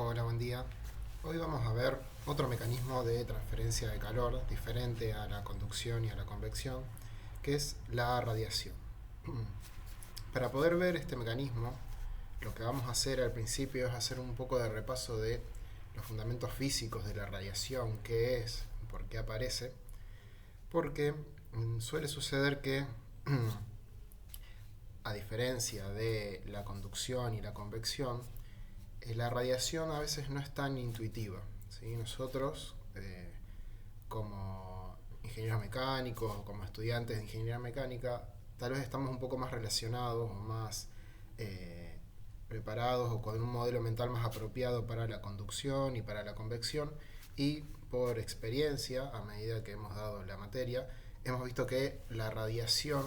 Hola, buen día. Hoy vamos a ver otro mecanismo de transferencia de calor diferente a la conducción y a la convección, que es la radiación. Para poder ver este mecanismo, lo que vamos a hacer al principio es hacer un poco de repaso de los fundamentos físicos de la radiación, qué es, por qué aparece, porque suele suceder que a diferencia de la conducción y la convección, la radiación a veces no es tan intuitiva, ¿sí? Nosotros, como ingenieros mecánicos o como estudiantes de ingeniería mecánica, tal vez estamos un poco más relacionados o más preparados o con un modelo mental más apropiado para la conducción y para la convección, y por experiencia, a medida que hemos dado la materia, hemos visto que la radiación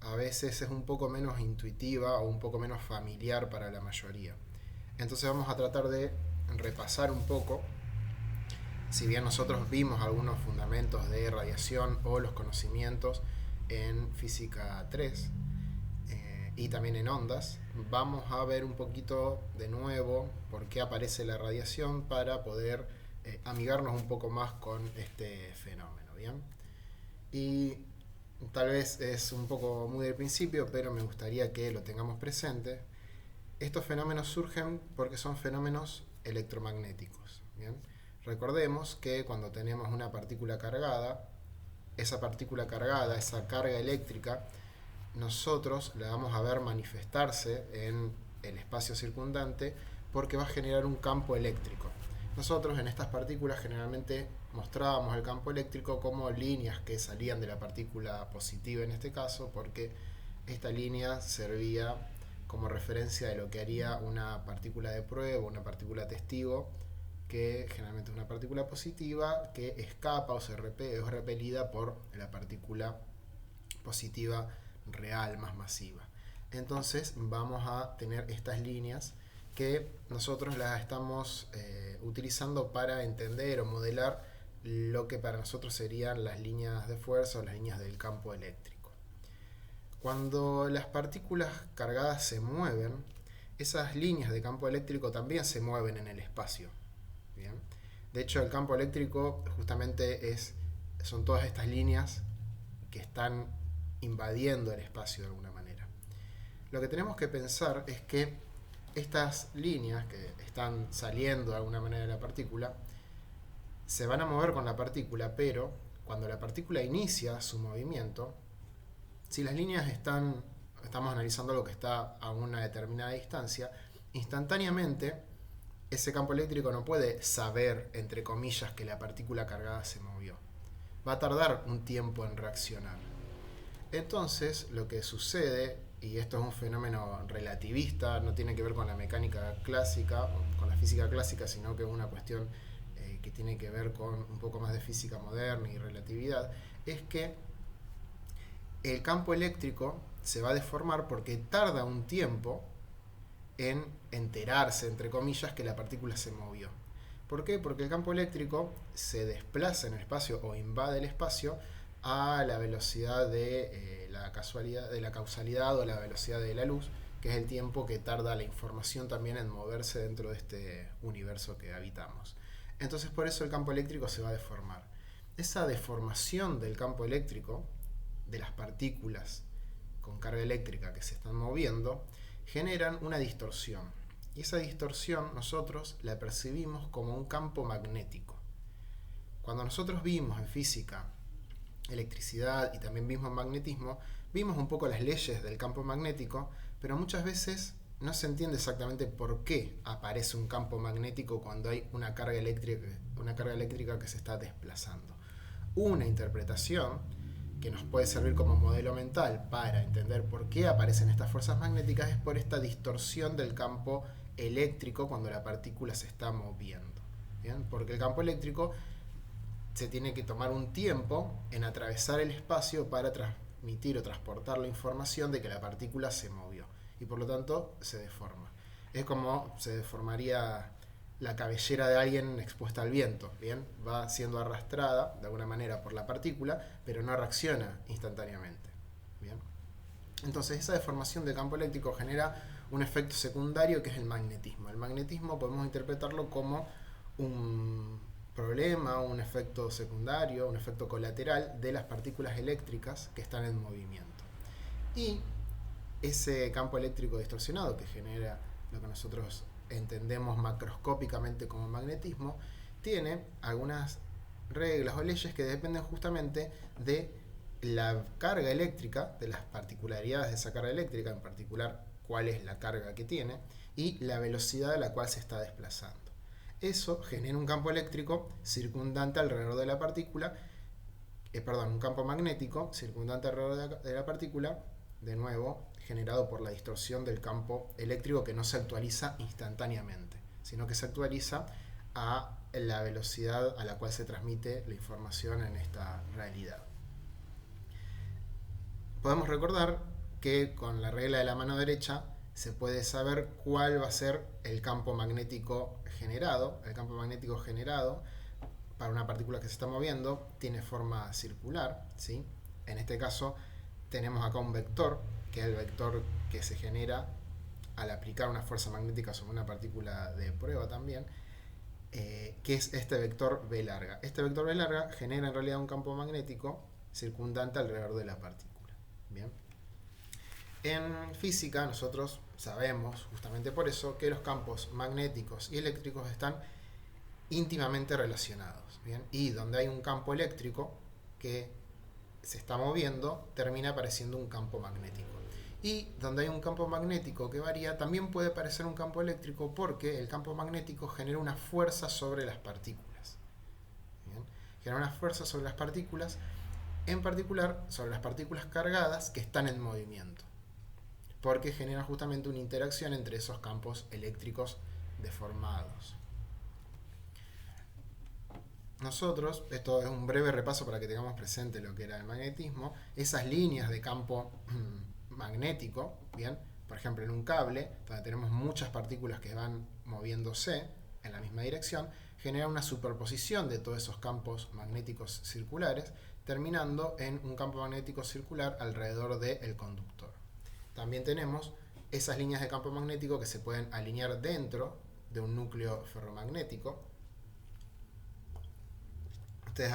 a veces es un poco menos intuitiva o un poco menos familiar para la mayoría. Entonces vamos a tratar de repasar un poco, si bien nosotros vimos algunos fundamentos de radiación o los conocimientos en física 3 y también en ondas, vamos a ver un poquito de nuevo por qué aparece la radiación para poder amigarnos un poco más con este fenómeno, ¿bien? Y tal vez es un poco muy del principio, pero me gustaría que lo tengamos presente. Estos fenómenos surgen porque son fenómenos electromagnéticos, ¿bien? Recordemos que cuando tenemos una partícula cargada, esa partícula cargada, esa carga eléctrica, nosotros la vamos a ver manifestarse en el espacio circundante porque va a generar un campo eléctrico. Nosotros en estas partículas generalmente mostrábamos el campo eléctrico como líneas que salían de la partícula positiva en este caso, porque esta línea servía como referencia de lo que haría una partícula de prueba, una partícula testigo, que generalmente es una partícula positiva que escapa o es repelida por la partícula positiva real, más masiva. Entonces vamos a tener estas líneas que nosotros las estamos utilizando para entender o modelar lo que para nosotros serían las líneas de fuerza o las líneas del campo eléctrico. Cuando las partículas cargadas se mueven, esas líneas de campo eléctrico también se mueven en el espacio. ¿Bien? De hecho, el campo eléctrico justamente son todas estas líneas que están invadiendo el espacio de alguna manera. Lo que tenemos que pensar es que estas líneas que están saliendo de alguna manera de la partícula se van a mover con la partícula, pero cuando la partícula inicia su movimiento, si las líneas estamos analizando lo que está a una determinada distancia, instantáneamente ese campo eléctrico no puede saber, entre comillas, que la partícula cargada se movió. Va a tardar un tiempo en reaccionar. Entonces, lo que sucede, y esto es un fenómeno relativista, no tiene que ver con la mecánica clásica o con la física clásica, sino que es una cuestión que tiene que ver con un poco más de física moderna y relatividad, es que el campo eléctrico se va a deformar porque tarda un tiempo en enterarse, entre comillas, que la partícula se movió. ¿Por qué? Porque el campo eléctrico se desplaza en el espacio o invade el espacio a la velocidad de la causalidad o la velocidad de la luz, que es el tiempo que tarda la información también en moverse dentro de este universo que habitamos. Entonces por eso el campo eléctrico se va a deformar. Esa deformación del campo eléctrico, de las partículas con carga eléctrica que se están moviendo, generan una distorsión. Y esa distorsión nosotros la percibimos como un campo magnético. Cuando nosotros vimos en física electricidad y también vimos magnetismo, vimos un poco las leyes del campo magnético, pero muchas veces no se entiende exactamente por qué aparece un campo magnético cuando hay una carga eléctrica que se está desplazando. Una interpretación que nos puede servir como modelo mental para entender por qué aparecen estas fuerzas magnéticas es por esta distorsión del campo eléctrico cuando la partícula se está moviendo. ¿Bien? Porque el campo eléctrico se tiene que tomar un tiempo en atravesar el espacio para transmitir o transportar la información de que la partícula se movió y por lo tanto se deforma. Es como se deformaría la cabellera de alguien expuesta al viento, ¿bien? Va siendo arrastrada de alguna manera por la partícula, pero no reacciona instantáneamente, ¿bien? Entonces esa deformación del campo eléctrico genera un efecto secundario que es el magnetismo. El magnetismo podemos interpretarlo como un problema, un efecto secundario, un efecto colateral de las partículas eléctricas que están en movimiento. Y ese campo eléctrico distorsionado que genera lo que nosotros entendemos macroscópicamente como magnetismo, tiene algunas reglas o leyes que dependen justamente de la carga eléctrica, de las particularidades de esa carga eléctrica, en particular cuál es la carga que tiene y la velocidad a la cual se está desplazando. Eso genera un campo eléctrico circundante alrededor de la partícula, un campo magnético circundante alrededor de la partícula, de nuevo generado por la distorsión del campo eléctrico que no se actualiza instantáneamente, sino que se actualiza a la velocidad a la cual se transmite la información en esta realidad. Podemos recordar que con la regla de la mano derecha se puede saber cuál va a ser el campo magnético generado. El campo magnético generado para una partícula que se está moviendo tiene forma circular, ¿sí? En este caso tenemos acá un vector, que es el vector que se genera al aplicar una fuerza magnética sobre una partícula de prueba también, que es este vector V larga. Este vector V larga genera en realidad un campo magnético circundante alrededor de la partícula. Bien. En física nosotros sabemos, justamente por eso, que los campos magnéticos y eléctricos están íntimamente relacionados, ¿bien? Y donde hay un campo eléctrico que se está moviendo, termina apareciendo un campo magnético. Y donde hay un campo magnético que varía, también puede aparecer un campo eléctrico porque el campo magnético genera una fuerza sobre las partículas. ¿Bien? Genera una fuerza sobre las partículas, en particular sobre las partículas cargadas que están en movimiento, porque genera justamente una interacción entre esos campos eléctricos deformados. Nosotros, esto es un breve repaso para que tengamos presente lo que era el magnetismo, esas líneas de campo magnético, bien, por ejemplo en un cable, donde tenemos muchas partículas que van moviéndose en la misma dirección, genera una superposición de todos esos campos magnéticos circulares, terminando en un campo magnético circular alrededor del conductor. También tenemos esas líneas de campo magnético que se pueden alinear dentro de un núcleo ferromagnético. Ustedes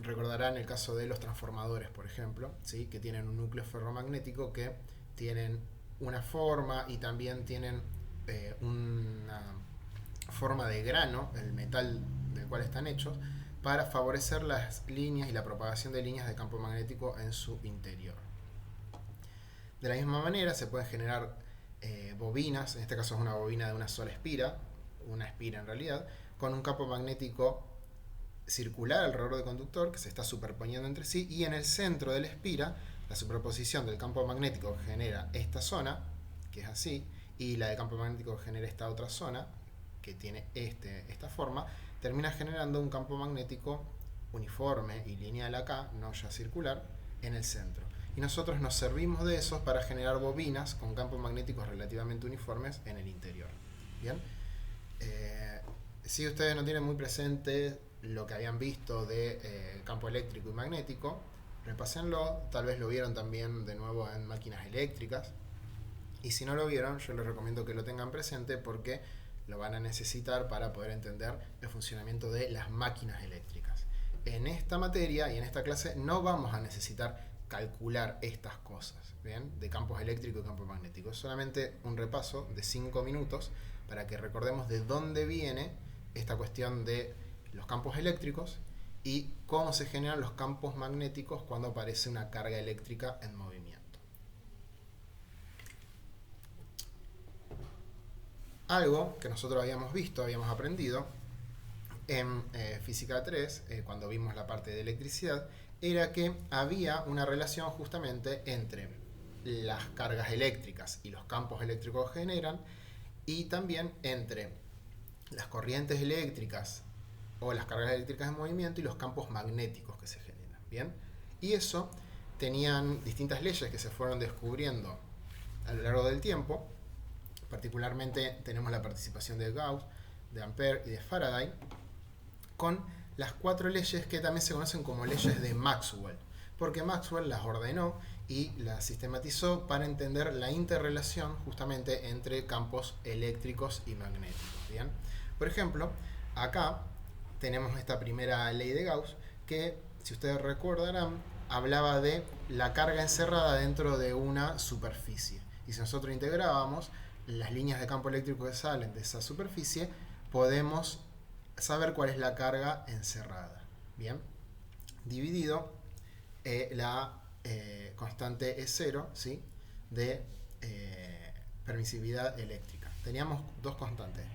recordarán el caso de los transformadores, por ejemplo, ¿sí? Que tienen un núcleo ferromagnético que tienen una forma y también tienen una forma de grano, el metal del cual están hechos, para favorecer las líneas y la propagación de líneas de campo magnético en su interior. De la misma manera se pueden generar bobinas, en este caso es una bobina de una sola espira, una espira en realidad, con un campo magnético circular alrededor del conductor que se está superponiendo entre sí, y en el centro de la espira la superposición del campo magnético genera esta zona, que es así, y la del campo magnético genera esta otra zona, que tiene esta forma, termina generando un campo magnético uniforme y lineal acá, no ya circular, en el centro. Y nosotros nos servimos de esos para generar bobinas con campos magnéticos relativamente uniformes en el interior. Bien. Si ustedes no tienen muy presente lo que habían visto de campo eléctrico y magnético, repásenlo, tal vez lo vieron también de nuevo en máquinas eléctricas, y si no lo vieron, yo les recomiendo que lo tengan presente porque lo van a necesitar para poder entender el funcionamiento de las máquinas eléctricas. En esta materia y en esta clase no vamos a necesitar calcular estas cosas, ¿bien? De campos eléctricos y campos magnéticos. Es solamente un repaso de 5 minutos para que recordemos de dónde viene esta cuestión de los campos eléctricos y cómo se generan los campos magnéticos cuando aparece una carga eléctrica en movimiento. Algo que nosotros habíamos visto, habíamos aprendido en Física 3, cuando vimos la parte de electricidad, era que había una relación justamente entre las cargas eléctricas y los campos eléctricos que generan, y también entre las corrientes eléctricas o las cargas eléctricas en movimiento y los campos magnéticos que se generan. ¿Bien? Y eso tenían distintas leyes que se fueron descubriendo a lo largo del tiempo. Particularmente tenemos la participación de Gauss, de Ampère y de Faraday, con las 4 leyes que también se conocen como leyes de Maxwell, porque Maxwell las ordenó y la sistematizó para entender la interrelación justamente entre campos eléctricos y magnéticos. ¿Bien? Por ejemplo, acá tenemos esta primera ley de Gauss que, si ustedes recordarán, hablaba de la carga encerrada dentro de una superficie. Y si nosotros integrábamos las líneas de campo eléctrico que salen de esa superficie, podemos saber cuál es la carga encerrada. Bien, dividido la constante E0, ¿sí?, de permisividad eléctrica. Teníamos dos constantes,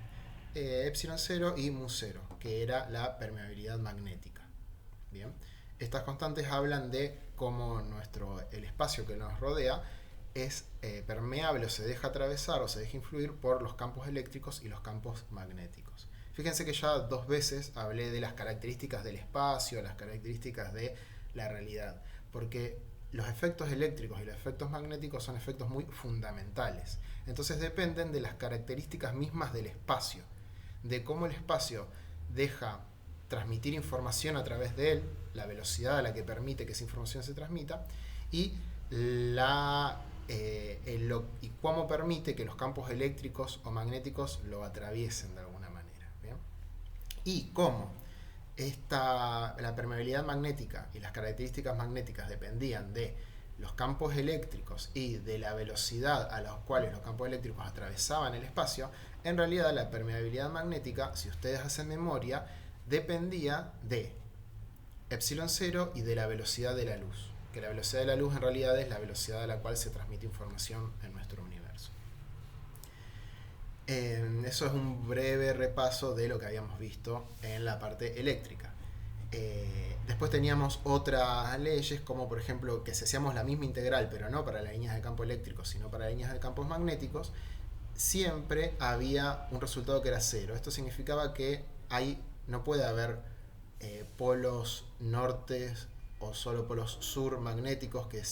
epsilon 0 y mu 0, que era la permeabilidad magnética. Bien, estas constantes hablan de cómo el espacio que nos rodea es permeable o se deja atravesar o se deja influir por los campos eléctricos y los campos magnéticos. Fíjense que ya 2 veces hablé de las características del espacio, las características de la realidad, porque los efectos eléctricos y los efectos magnéticos son efectos muy fundamentales. Entonces dependen de las características mismas del espacio, de cómo el espacio deja transmitir información a través de él, la velocidad a la que permite que esa información se transmita, y y cómo permite que los campos eléctricos o magnéticos lo atraviesen de alguna manera. ¿Bien? Y cómo la permeabilidad magnética y las características magnéticas dependían de los campos eléctricos y de la velocidad a la cual los campos eléctricos atravesaban el espacio. En realidad la permeabilidad magnética, si ustedes hacen memoria, dependía de epsilon 0 y de la velocidad de la luz, que la velocidad de la luz en realidad es la velocidad a la cual se transmite información en nuestro universo. Eso es un breve repaso de lo que habíamos visto en la parte eléctrica. Después teníamos otras leyes, como por ejemplo que si hacíamos la misma integral, pero no para las líneas de campo eléctrico, sino para líneas de campos magnéticos, siempre había un resultado que era cero. Esto significaba que no puede haber polos norte o solo polos sur magnéticos que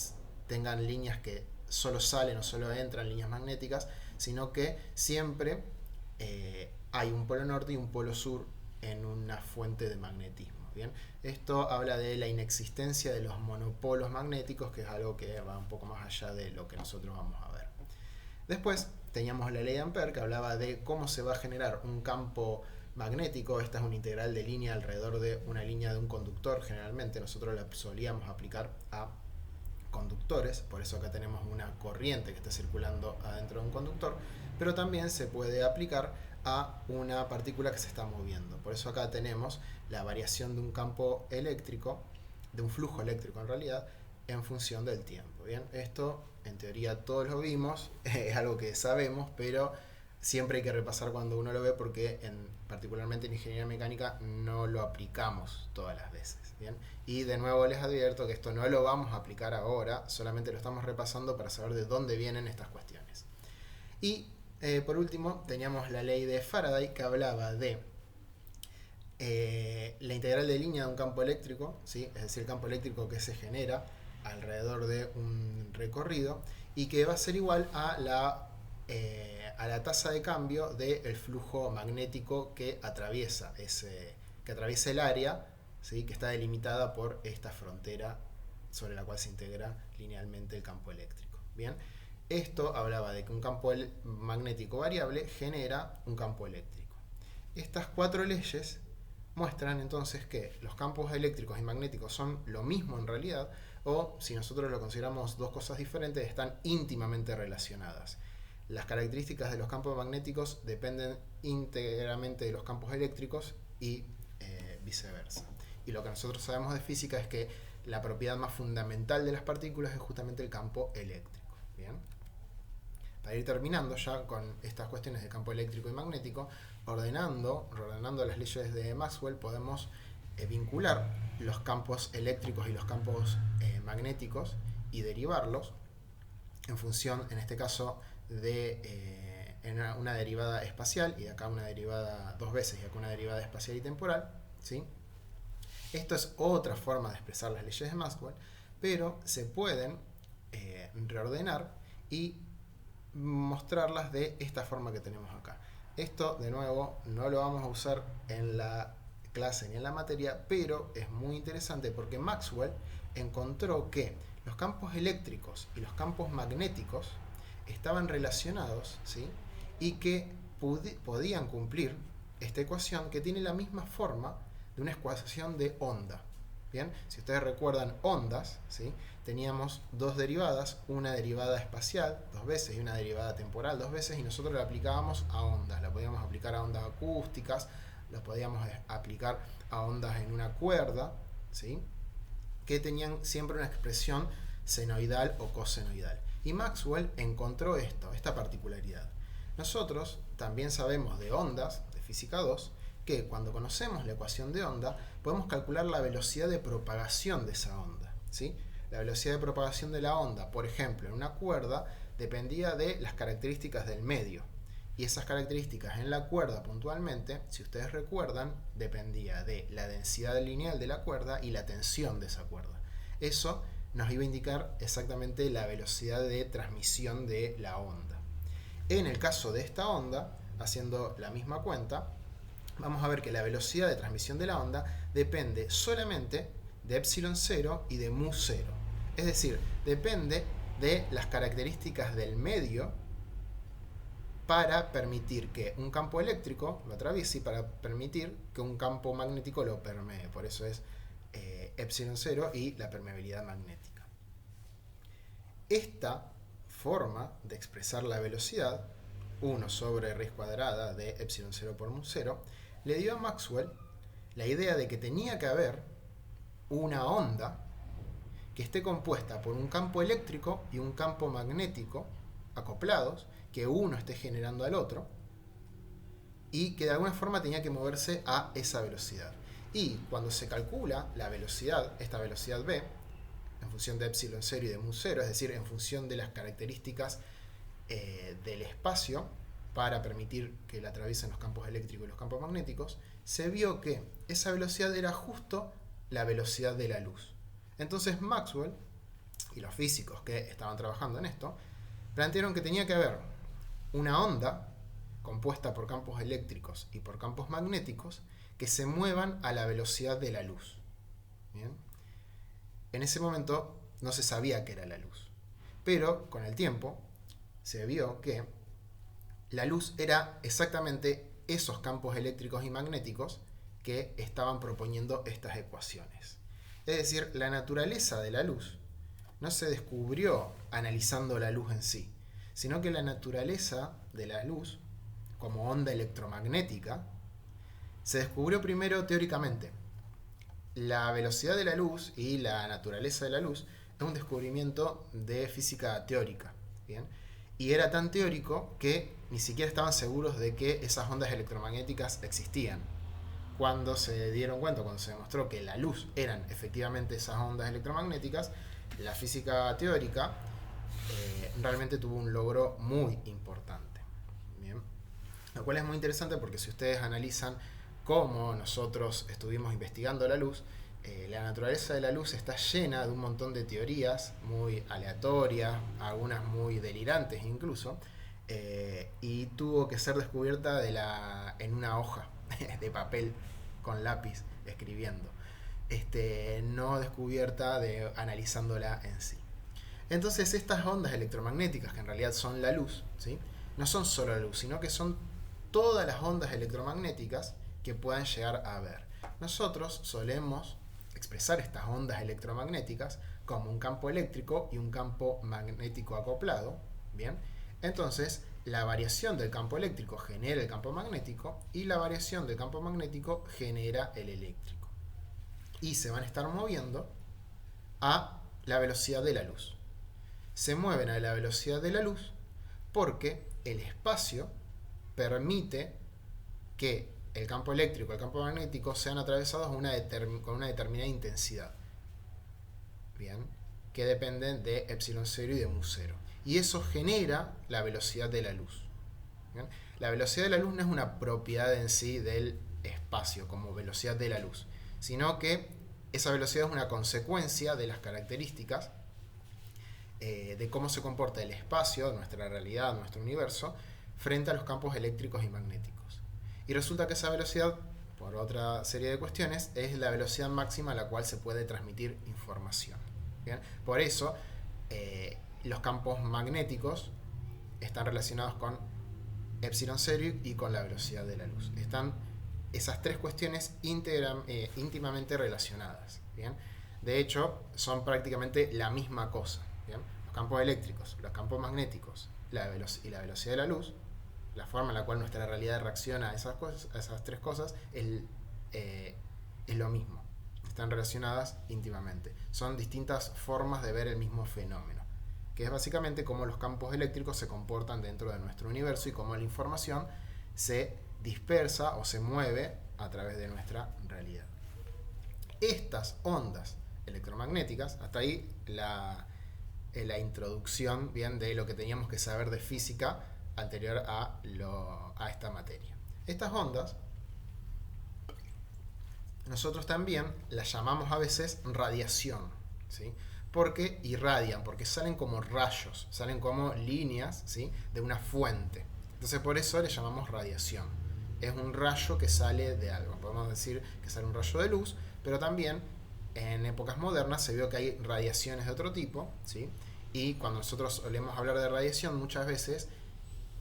tengan líneas que solo salen o solo entran líneas magnéticas, sino que siempre hay un polo norte y un polo sur en una fuente de magnetismo. ¿Bien? Esto habla de la inexistencia de los monopolos magnéticos, que es algo que va un poco más allá de lo que nosotros vamos a ver. Después teníamos la ley de Ampère, que hablaba de cómo se va a generar un campo magnético. Esta es una integral de línea alrededor de una línea de un conductor. Generalmente nosotros la solíamos aplicar a conductores, por eso acá tenemos una corriente que está circulando adentro de un conductor, pero también se puede aplicar a una partícula que se está moviendo. Por eso acá tenemos la variación de un campo eléctrico, de un flujo eléctrico en realidad, en función del tiempo. ¿Bien? Esto en teoría todos lo vimos, es algo que sabemos, pero siempre hay que repasar cuando uno lo ve, porque particularmente en ingeniería mecánica no lo aplicamos todas las veces. ¿Bien? Y de nuevo les advierto que esto no lo vamos a aplicar ahora, solamente lo estamos repasando para saber de dónde vienen estas cuestiones. Y por último teníamos la ley de Faraday, que hablaba de la integral de línea de un campo eléctrico, ¿sí? Es decir, el campo eléctrico que se genera alrededor de un recorrido, y que va a ser igual a la tasa de cambio del flujo magnético que atraviesa el área, ¿sí?, que está delimitada por esta frontera sobre la cual se integra linealmente el campo eléctrico. Bien, esto hablaba de que un campo magnético variable genera un campo eléctrico. Estas 4 leyes muestran entonces que los campos eléctricos y magnéticos son lo mismo en realidad, o si nosotros lo consideramos dos cosas diferentes, están íntimamente relacionadas. Las características de los campos magnéticos dependen íntegramente de los campos eléctricos y viceversa. Y lo que nosotros sabemos de física es que la propiedad más fundamental de las partículas es justamente el campo eléctrico. ¿Bien? Para ir terminando ya con estas cuestiones de campo eléctrico y magnético, ordenando las leyes de Maxwell, podemos vincular los campos eléctricos y los campos magnéticos y derivarlos en función, en este caso, de una derivada espacial, y de acá una derivada 2 veces, y acá una derivada espacial y temporal, ¿sí? Esto es otra forma de expresar las leyes de Maxwell, pero se pueden reordenar y mostrarlas de esta forma que tenemos acá. Esto, de nuevo, no lo vamos a usar en la clase ni en la materia, pero es muy interesante porque Maxwell encontró que los campos eléctricos y los campos magnéticos estaban relacionados, ¿sí? Y que podían cumplir esta ecuación que tiene la misma forma de una ecuación de onda. Bien, si ustedes recuerdan ondas, ¿sí? Teníamos dos derivadas, una derivada espacial dos veces y una derivada temporal dos veces, y nosotros la aplicábamos a ondas. La podíamos aplicar a ondas acústicas, la podíamos aplicar a ondas en una cuerda, ¿sí? Que tenían siempre una expresión senoidal o cosenoidal. Y Maxwell encontró esta particularidad. Nosotros también sabemos de ondas, de física 2, que cuando conocemos la ecuación de onda, podemos calcular la velocidad de propagación de esa onda, ¿sí? La velocidad de propagación de la onda, por ejemplo, en una cuerda, dependía de las características del medio. Y esas características en la cuerda puntualmente, si ustedes recuerdan, dependía de la densidad lineal de la cuerda y la tensión de esa cuerda. Eso nos iba a indicar exactamente la velocidad de transmisión de la onda. En el caso de esta onda, haciendo la misma cuenta, vamos a ver que la velocidad de transmisión de la onda depende solamente de epsilon 0 y de mu 0. Es decir, depende de las características del medio para permitir que un campo eléctrico lo atraviese y para permitir que un campo magnético lo permee. Por eso es epsilon 0 y la permeabilidad magnética. Esta forma de expresar la velocidad, 1 sobre raíz cuadrada de epsilon 0 por mu 0, le dio a Maxwell la idea de que tenía que haber una onda que esté compuesta por un campo eléctrico y un campo magnético acoplados, que uno esté generando al otro, y que de alguna forma tenía que moverse a esa velocidad. Y cuando se calcula la velocidad, esta velocidad v, en función de epsilon 0 y de mu 0, es decir, en función de las características del espacio, para permitir que la atraviesen los campos eléctricos y los campos magnéticos, se vio que esa velocidad era justo la velocidad de la luz. Entonces Maxwell y los físicos que estaban trabajando en esto plantearon que tenía que haber una onda compuesta por campos eléctricos y por campos magnéticos que se muevan a la velocidad de la luz. ¿Bien? En ese momento no se sabía qué era la luz, pero con el tiempo se vio que la luz era exactamente esos campos eléctricos y magnéticos que estaban proponiendo estas ecuaciones. Es decir, la naturaleza de la luz no se descubrió analizando la luz en sí, sino que la naturaleza de la luz, como onda electromagnética, se descubrió primero teóricamente. La velocidad de la luz y la naturaleza de la luz es un descubrimiento de física teórica, ¿bien? Y era tan teórico que ni siquiera estaban seguros de que esas ondas electromagnéticas existían. Cuando se dieron cuenta, cuando se demostró que la luz eran efectivamente esas ondas electromagnéticas, la física teórica realmente tuvo un logro muy importante. Bien. Lo cual es muy interesante porque si ustedes analizan cómo nosotros estuvimos investigando la luz, la naturaleza de la luz está llena de un montón de teorías muy aleatorias, algunas muy delirantes incluso, y tuvo que ser descubierta en una hoja de papel con lápiz escribiendo, no descubierta analizándola en sí. Entonces estas ondas electromagnéticas, que en realidad son la luz, ¿sí? No son solo la luz, sino que son todas las ondas electromagnéticas que puedan llegar a ver. Nosotros solemos expresar estas ondas electromagnéticas como un campo eléctrico y un campo magnético acoplado, ¿bien? Entonces, la variación del campo eléctrico genera el campo magnético y la variación del campo magnético genera el eléctrico. Y se van a estar moviendo a la velocidad de la luz. Se mueven a la velocidad de la luz porque el espacio permite que el campo eléctrico y el campo magnético sean atravesados con una determinada intensidad. Bien, que dependen de epsilon 0 y de mu 0. Y eso genera la velocidad de la luz. ¿Bien? La velocidad de la luz no es una propiedad en sí del espacio como velocidad de la luz, sino que esa velocidad es una consecuencia de las características de cómo se comporta el espacio, nuestra realidad, nuestro universo, frente a los campos eléctricos y magnéticos. Y resulta que esa velocidad, por otra serie de cuestiones, es la velocidad máxima a la cual se puede transmitir información. ¿Bien? Por eso los campos magnéticos están relacionados con epsilon cero y con la velocidad de la luz. Están esas tres cuestiones íntimamente relacionadas. ¿Bien? De hecho, son prácticamente la misma cosa. ¿Bien? Los campos eléctricos, los campos magnéticos y la velocidad de la luz, la forma en la cual nuestra realidad reacciona a esas tres cosas, es lo mismo. Están relacionadas íntimamente. Son distintas formas de ver el mismo fenómeno, que es básicamente cómo los campos eléctricos se comportan dentro de nuestro universo y cómo la información se dispersa o se mueve a través de nuestra realidad. Estas ondas electromagnéticas, hasta ahí la introducción bien de lo que teníamos que saber de física anterior a esta materia. Estas ondas nosotros también las llamamos a veces radiación, ¿sí? Porque irradian, porque salen como rayos, salen como líneas, ¿sí? De una fuente. Entonces por eso le llamamos radiación. Es un rayo que sale de algo. Podemos decir que sale un rayo de luz, pero también en épocas modernas se vio que hay radiaciones de otro tipo, ¿sí? Y cuando nosotros solemos hablar de radiación, muchas veces,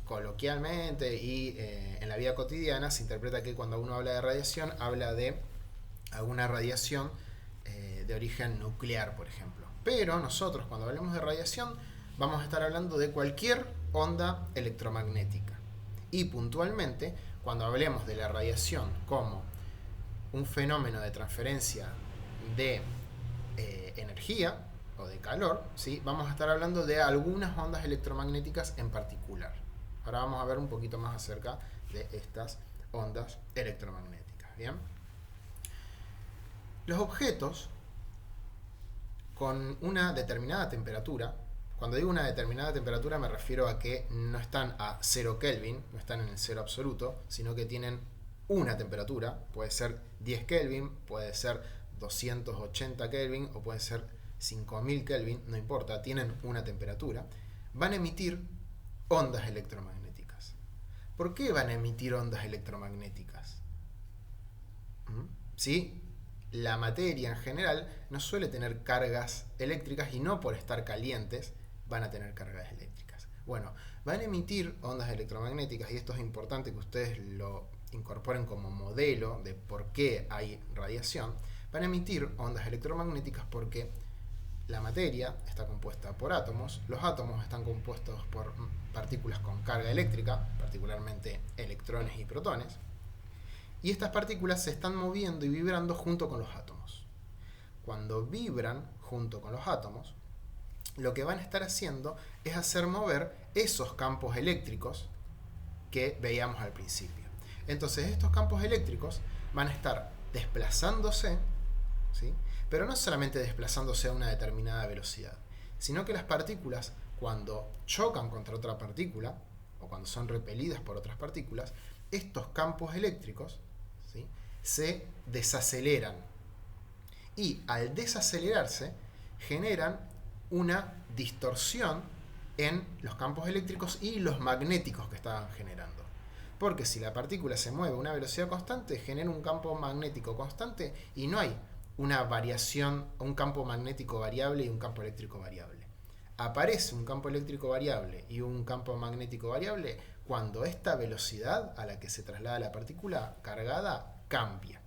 coloquialmente y en la vida cotidiana, se interpreta que cuando uno habla de radiación, habla de alguna radiación de origen nuclear, por ejemplo. Pero nosotros, cuando hablamos de radiación, vamos a estar hablando de cualquier onda electromagnética. Y puntualmente, cuando hablemos de la radiación como un fenómeno de transferencia de energía o de calor, ¿sí? Vamos a estar hablando de algunas ondas electromagnéticas en particular. Ahora vamos a ver un poquito más acerca de estas ondas electromagnéticas. ¿Bien? Los objetos con una determinada temperatura, cuando digo una determinada temperatura me refiero a que no están a 0 Kelvin, no están en el cero absoluto, sino que tienen una temperatura, puede ser 10 Kelvin, puede ser 280 Kelvin o puede ser 5000 Kelvin, no importa, tienen una temperatura, van a emitir ondas electromagnéticas. ¿Por qué van a emitir ondas electromagnéticas? ¿Sí? La materia en general no suele tener cargas eléctricas y no por estar calientes van a tener cargas eléctricas. Bueno, van a emitir ondas electromagnéticas y esto es importante que ustedes lo incorporen como modelo de por qué hay radiación. Van a emitir ondas electromagnéticas porque la materia está compuesta por átomos, los átomos están compuestos por partículas con carga eléctrica, particularmente electrones y protones, y estas partículas se están moviendo y vibrando junto con los átomos. Cuando vibran junto con los átomos, lo que van a estar haciendo es hacer mover esos campos eléctricos que veíamos al principio. Entonces estos campos eléctricos van a estar desplazándose, ¿sí? Pero no solamente desplazándose a una determinada velocidad, sino que las partículas, cuando chocan contra otra partícula, o cuando son repelidas por otras partículas, estos campos eléctricos, ¿sí? Se desaceleran. Y al desacelerarse, generan una distorsión en los campos eléctricos y los magnéticos que estaban generando. Porque si la partícula se mueve a una velocidad constante, genera un campo magnético constante y no hay una variación, un campo magnético variable y un campo eléctrico variable. Aparece un campo eléctrico variable y un campo magnético variable cuando esta velocidad a la que se traslada la partícula cargada cambia.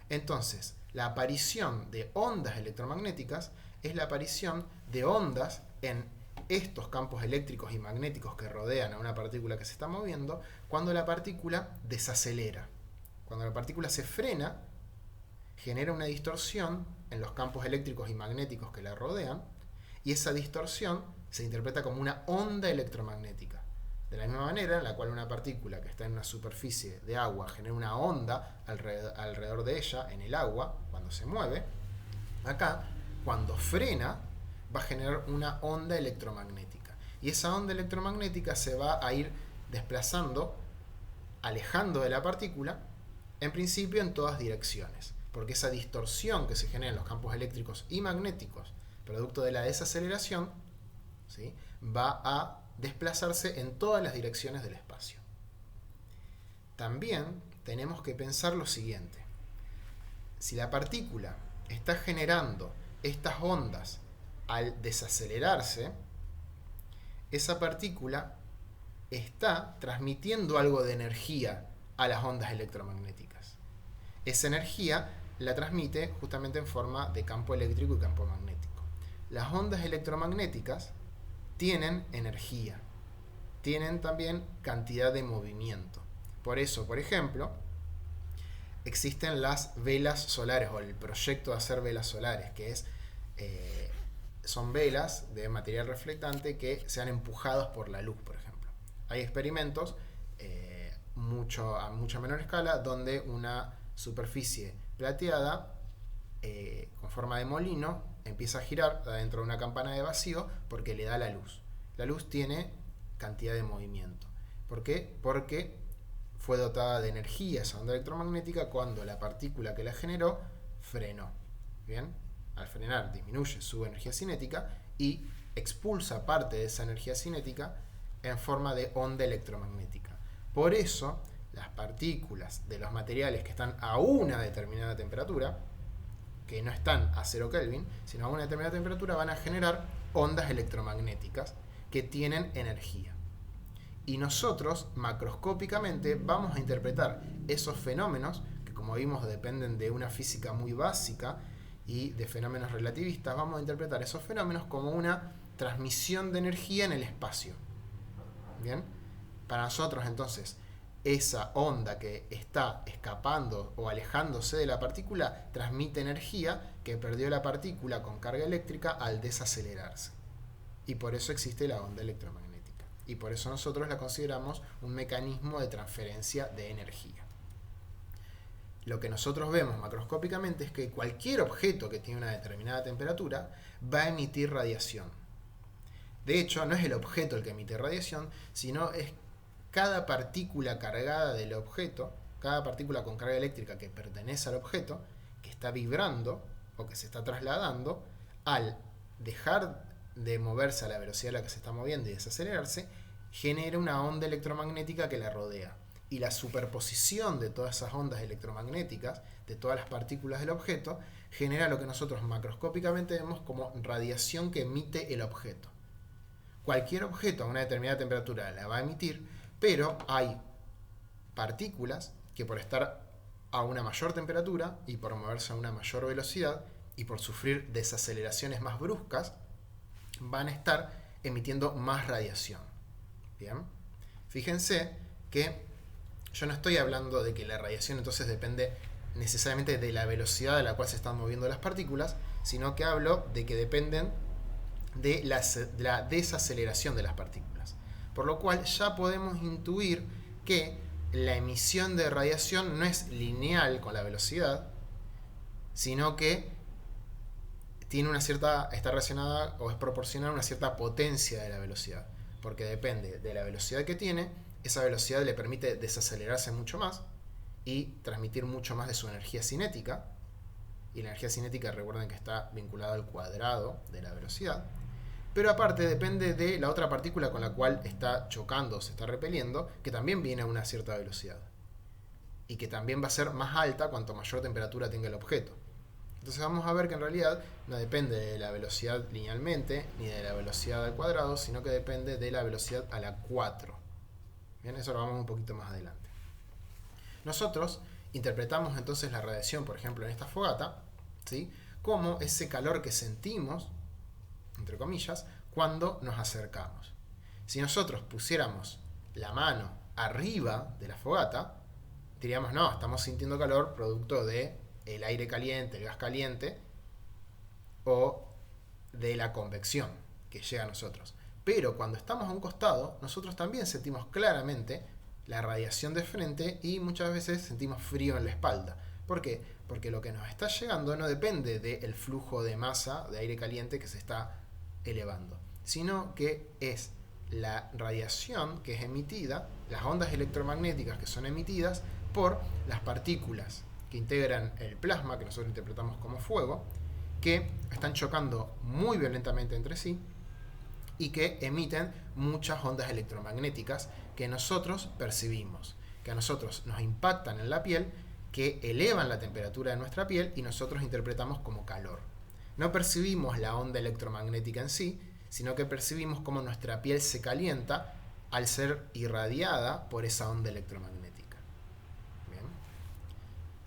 Entonces, la aparición de ondas electromagnéticas es la aparición de ondas en estos campos eléctricos y magnéticos que rodean a una partícula que se está moviendo cuando la partícula desacelera. Cuando la partícula se frena, genera una distorsión en los campos eléctricos y magnéticos que la rodean y esa distorsión se interpreta como una onda electromagnética. De la misma manera en la cual una partícula que está en una superficie de agua genera una onda alrededor de ella en el agua cuando se mueve, acá cuando frena va a generar una onda electromagnética y esa onda electromagnética se va a ir desplazando, alejando de la partícula, en principio en todas direcciones, porque esa distorsión que se genera en los campos eléctricos y magnéticos producto de la desaceleración, ¿sí? Va a desplazarse en todas las direcciones del espacio. También tenemos que pensar lo siguiente: si la partícula está generando estas ondas, al desacelerarse, esa partícula está transmitiendo algo de energía a las ondas electromagnéticas. Esa energía la transmite justamente en forma de campo eléctrico y campo magnético. Las ondas electromagnéticas tienen energía, tienen también cantidad de movimiento. Por eso, por ejemplo, existen las velas solares o el proyecto de hacer velas solares, que es, son velas de material reflectante que sean empujados por la luz, por ejemplo. Hay experimentos a mucha menor escala donde una superficie plateada con forma de molino empieza a girar dentro de una campana de vacío porque le da la luz. La luz tiene cantidad de movimiento. ¿Por qué? Porque fue dotada de energía esa onda electromagnética cuando la partícula que la generó frenó. ¿Bien? Al frenar disminuye su energía cinética y expulsa parte de esa energía cinética en forma de onda electromagnética. Por eso, las partículas de los materiales que están a una determinada temperatura, que no están a 0 Kelvin, sino a una determinada temperatura, van a generar ondas electromagnéticas que tienen energía. Y nosotros, macroscópicamente, vamos a interpretar esos fenómenos, que como vimos dependen de una física muy básica y de fenómenos relativistas, vamos a interpretar esos fenómenos como una transmisión de energía en el espacio. ¿Bien? Para nosotros, entonces, esa onda que está escapando o alejándose de la partícula transmite energía que perdió la partícula con carga eléctrica al desacelerarse. Y por eso existe la onda electromagnética. Y por eso nosotros la consideramos un mecanismo de transferencia de energía. Lo que nosotros vemos macroscópicamente es que cualquier objeto que tiene una determinada temperatura va a emitir radiación. De hecho, no es el objeto el que emite radiación, sino es cada partícula cargada del objeto, cada partícula con carga eléctrica que pertenece al objeto, que está vibrando o que se está trasladando, al dejar de moverse a la velocidad a la que se está moviendo y desacelerarse, genera una onda electromagnética que la rodea. Y la superposición de todas esas ondas electromagnéticas, de todas las partículas del objeto, genera lo que nosotros macroscópicamente vemos como radiación que emite el objeto. Cualquier objeto a una determinada temperatura la va a emitir, pero hay partículas que por estar a una mayor temperatura y por moverse a una mayor velocidad y por sufrir desaceleraciones más bruscas, van a estar emitiendo más radiación. ¿Bien? Fíjense que yo no estoy hablando de que la radiación entonces depende necesariamente de la velocidad a la cual se están moviendo las partículas, sino que hablo de que dependen de la desaceleración de las partículas. Por lo cual ya podemos intuir que la emisión de radiación no es lineal con la velocidad, sino que tiene está relacionada o es proporcional a una cierta potencia de la velocidad, porque depende de la velocidad que tiene, esa velocidad le permite desacelerarse mucho más y transmitir mucho más de su energía cinética, y la energía cinética recuerden que está vinculada al cuadrado de la velocidad, pero aparte depende de la otra partícula con la cual está chocando o se está repeliendo, que también viene a una cierta velocidad y que también va a ser más alta cuanto mayor temperatura tenga el objeto. Entonces vamos a ver que en realidad no depende de la velocidad linealmente ni de la velocidad al cuadrado, sino que depende de la velocidad a la 4. Bien, eso lo vamos un poquito más adelante. Nosotros interpretamos entonces la radiación, por ejemplo, en esta fogata, ¿sí?, como ese calor que sentimos, entre comillas, cuando nos acercamos. Si nosotros pusiéramos la mano arriba de la fogata, diríamos, no, estamos sintiendo calor producto de el aire caliente, el gas caliente, o de la convección que llega a nosotros. Pero cuando estamos a un costado, nosotros también sentimos claramente la radiación de frente y muchas veces sentimos frío en la espalda. ¿Por qué? Porque lo que nos está llegando no depende del flujo de masa de aire caliente que se está elevando, sino que es la radiación que es emitida, las ondas electromagnéticas que son emitidas por las partículas que integran el plasma, que nosotros interpretamos como fuego, que están chocando muy violentamente entre sí y que emiten muchas ondas electromagnéticas que nosotros percibimos, que a nosotros nos impactan en la piel, que elevan la temperatura de nuestra piel y nosotros interpretamos como calor. No percibimos la onda electromagnética en sí, sino que percibimos cómo nuestra piel se calienta al ser irradiada por esa onda electromagnética. Bien.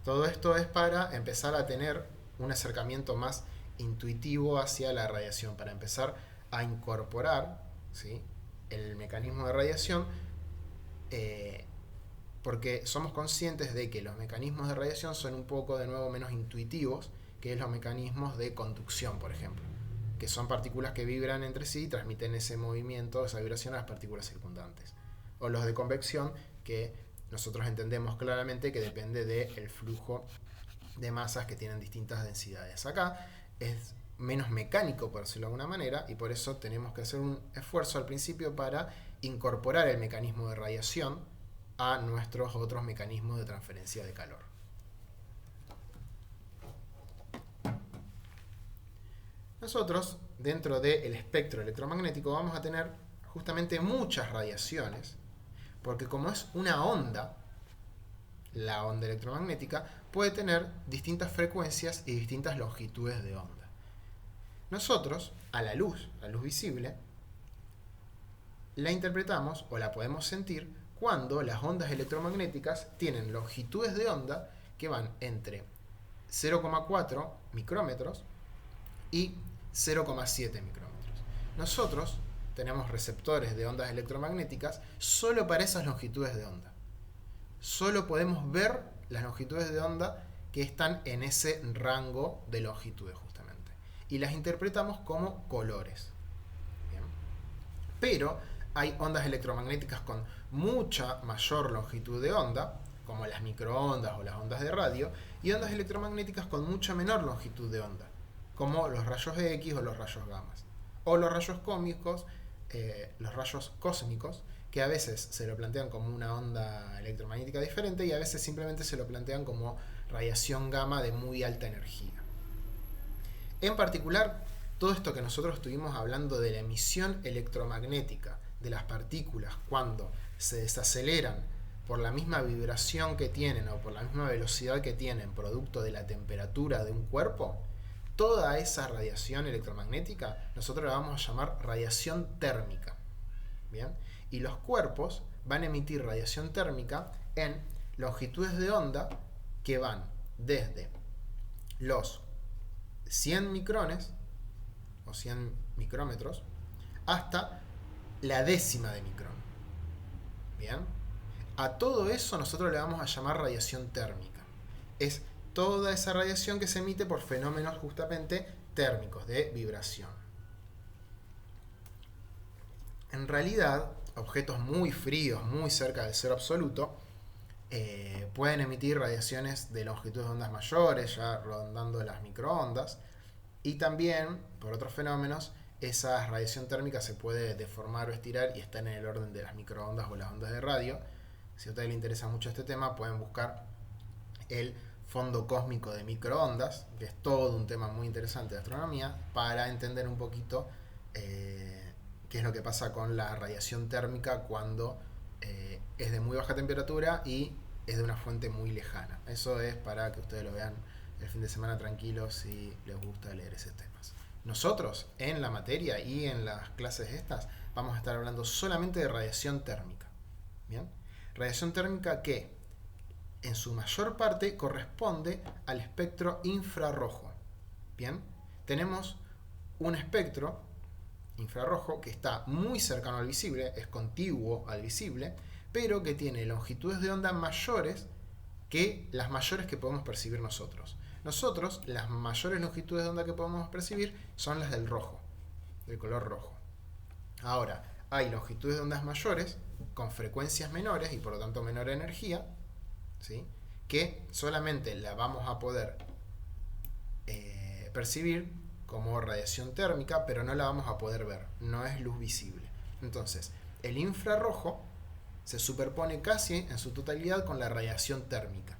Todo esto es para empezar a tener un acercamiento más intuitivo hacia la radiación, para empezar a incorporar, ¿sí?, el mecanismo de radiación, porque somos conscientes de que los mecanismos de radiación son un poco, de nuevo, menos intuitivos que los mecanismos de conducción, por ejemplo, que son partículas que vibran entre sí y transmiten ese movimiento, esa vibración a las partículas circundantes. O los de convección, que nosotros entendemos claramente que depende del flujo de masas que tienen distintas densidades. Acá es menos mecánico, por decirlo de alguna manera, y por eso tenemos que hacer un esfuerzo al principio para incorporar el mecanismo de radiación a nuestros otros mecanismos de transferencia de calor. Nosotros, dentro del espectro electromagnético, vamos a tener justamente muchas radiaciones, porque como es una onda, la onda electromagnética puede tener distintas frecuencias y distintas longitudes de onda. Nosotros, a la luz visible, la interpretamos o la podemos sentir cuando las ondas electromagnéticas tienen longitudes de onda que van entre 0,4 micrómetros y 0,7 micrómetros. Nosotros tenemos receptores de ondas electromagnéticas solo para esas longitudes de onda. Solo podemos ver las longitudes de onda que están en ese rango de longitudes justamente. Y las interpretamos como colores. Bien. Pero hay ondas electromagnéticas con mucha mayor longitud de onda, como las microondas o las ondas de radio, y ondas electromagnéticas con mucha menor longitud de onda, como los rayos X o los rayos gamma, o los rayos cósmicos, que a veces se lo plantean como una onda electromagnética diferente y a veces simplemente se lo plantean como radiación gamma de muy alta energía. En particular, todo esto que nosotros estuvimos hablando de la emisión electromagnética de las partículas cuando se desaceleran por la misma vibración que tienen o por la misma velocidad que tienen producto de la temperatura de un cuerpo, toda esa radiación electromagnética nosotros la vamos a llamar radiación térmica. ¿Bien? Y los cuerpos van a emitir radiación térmica en longitudes de onda que van desde los 100 micrones o 100 micrómetros hasta la décima de micrón. ¿Bien? A todo eso nosotros le vamos a llamar radiación térmica. Es toda esa radiación que se emite por fenómenos justamente térmicos, de vibración. En realidad, objetos muy fríos, muy cerca del cero absoluto, pueden emitir radiaciones de longitudes de ondas mayores, ya rondando las microondas, y también, por otros fenómenos, esa radiación térmica se puede deformar o estirar y está en el orden de las microondas o las ondas de radio. Si a ustedes les interesa mucho este tema, pueden buscar el fondo cósmico de microondas, que es todo un tema muy interesante de astronomía, para entender un poquito qué es lo que pasa con la radiación térmica cuando es de muy baja temperatura y es de una fuente muy lejana. Eso es para que ustedes lo vean el fin de semana tranquilos si les gusta leer esos temas. Nosotros en la materia y en las clases estas vamos a estar hablando solamente de radiación térmica. ¿Bien? Radiación térmica que en su mayor parte corresponde al espectro infrarrojo. Bien, tenemos un espectro infrarrojo que está muy cercano al visible, es contiguo al visible, pero que tiene longitudes de onda mayores que las mayores que podemos percibir nosotros. Nosotros, las mayores longitudes de onda que podemos percibir son las del rojo, del color rojo. Ahora, hay longitudes de ondas mayores con frecuencias menores y por lo tanto menor energía, ¿sí?, que solamente la vamos a poder percibir como radiación térmica, pero no la vamos a poder ver, no es luz visible. Entonces, el infrarrojo se superpone casi en su totalidad con la radiación térmica.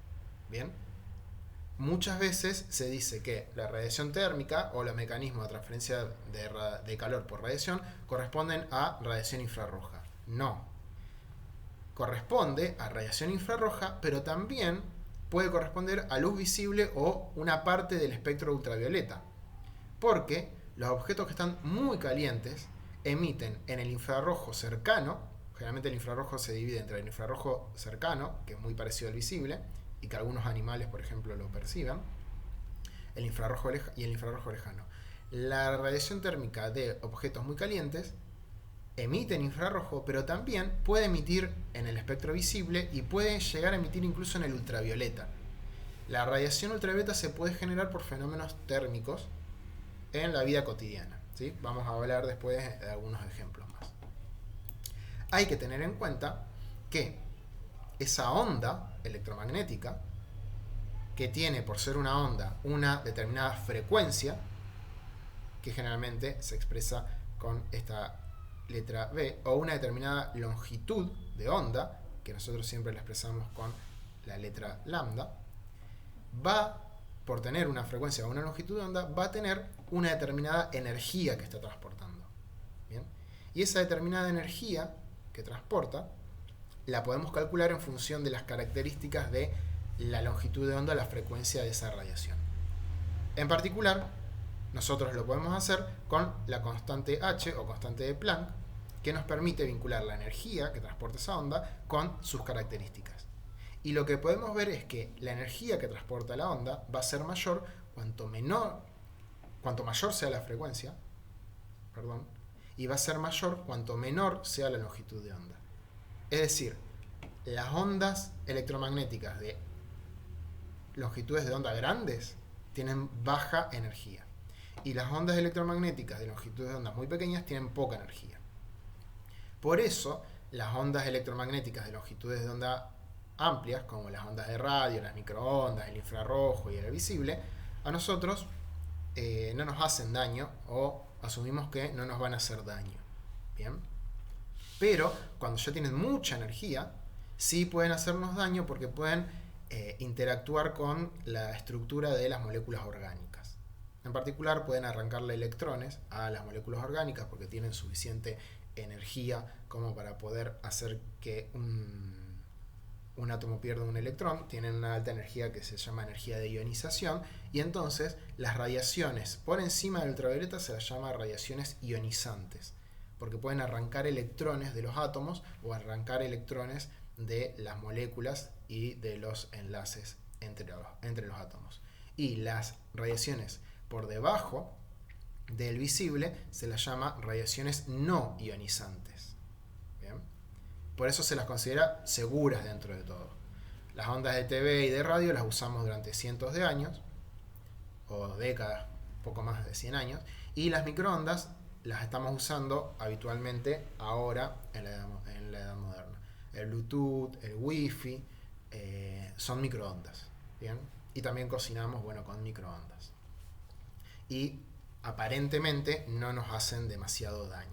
¿Bien? Muchas veces se dice que la radiación térmica o los mecanismos de transferencia de calor por radiación corresponden a radiación infrarroja. No. Corresponde a radiación infrarroja, pero también puede corresponder a luz visible o una parte del espectro ultravioleta. Porque los objetos que están muy calientes emiten en el infrarrojo cercano. Generalmente el infrarrojo se divide entre el infrarrojo cercano, que es muy parecido al visible, y que algunos animales, por ejemplo, lo perciban, el infrarrojo y el infrarrojo lejano. La radiación térmica de objetos muy calientes emite en infrarrojo, pero también puede emitir en el espectro visible y puede llegar a emitir incluso en el ultravioleta. La radiación ultravioleta se puede generar por fenómenos térmicos en la vida cotidiana, ¿sí? Vamos a hablar después de algunos ejemplos más. Hay que tener en cuenta que esa onda electromagnética, que tiene por ser una onda una determinada frecuencia, que generalmente se expresa con esta letra B, o una determinada longitud de onda, que nosotros siempre la expresamos con la letra lambda, va, por tener una frecuencia o una longitud de onda, va a tener una determinada energía que está transportando. ¿Bien? Y esa determinada energía que transporta la podemos calcular en función de las características de la longitud de onda, la frecuencia de esa radiación. En particular, nosotros lo podemos hacer con la constante H o constante de Planck, que nos permite vincular la energía que transporta esa onda con sus características. Y lo que podemos ver es que la energía que transporta la onda va a ser mayor cuanto mayor sea la frecuencia, y va a ser mayor cuanto menor sea la longitud de onda. Es decir, las ondas electromagnéticas de longitudes de onda grandes tienen baja energía. Y las ondas electromagnéticas de longitudes de onda muy pequeñas tienen poca energía. Por eso, las ondas electromagnéticas de longitudes de onda amplias, como las ondas de radio, las microondas, el infrarrojo y el visible, a nosotros no nos hacen daño, o asumimos que no nos van a hacer daño. ¿Bien? Pero cuando ya tienen mucha energía, sí pueden hacernos daño porque pueden interactuar con la estructura de las moléculas orgánicas. En particular, pueden arrancarle electrones a las moléculas orgánicas porque tienen suficiente energía como para poder hacer que un átomo pierda un electrón. Tienen una alta energía que se llama energía de ionización, y entonces las radiaciones por encima del ultravioleta se las llama radiaciones ionizantes, porque pueden arrancar electrones de los átomos o arrancar electrones de las moléculas y de los enlaces entre los átomos. Y las radiaciones por debajo del visible se las llama radiaciones no ionizantes. ¿Bien? Por eso se las considera seguras dentro de todo. Las ondas de TV y de radio las usamos durante cientos de años, o décadas, poco más de 100 años, y las microondas las estamos usando habitualmente ahora en la edad moderna. El Bluetooth, el Wi-Fi, son microondas. ¿Bien? Y también cocinamos, con microondas. Y aparentemente no nos hacen demasiado daño.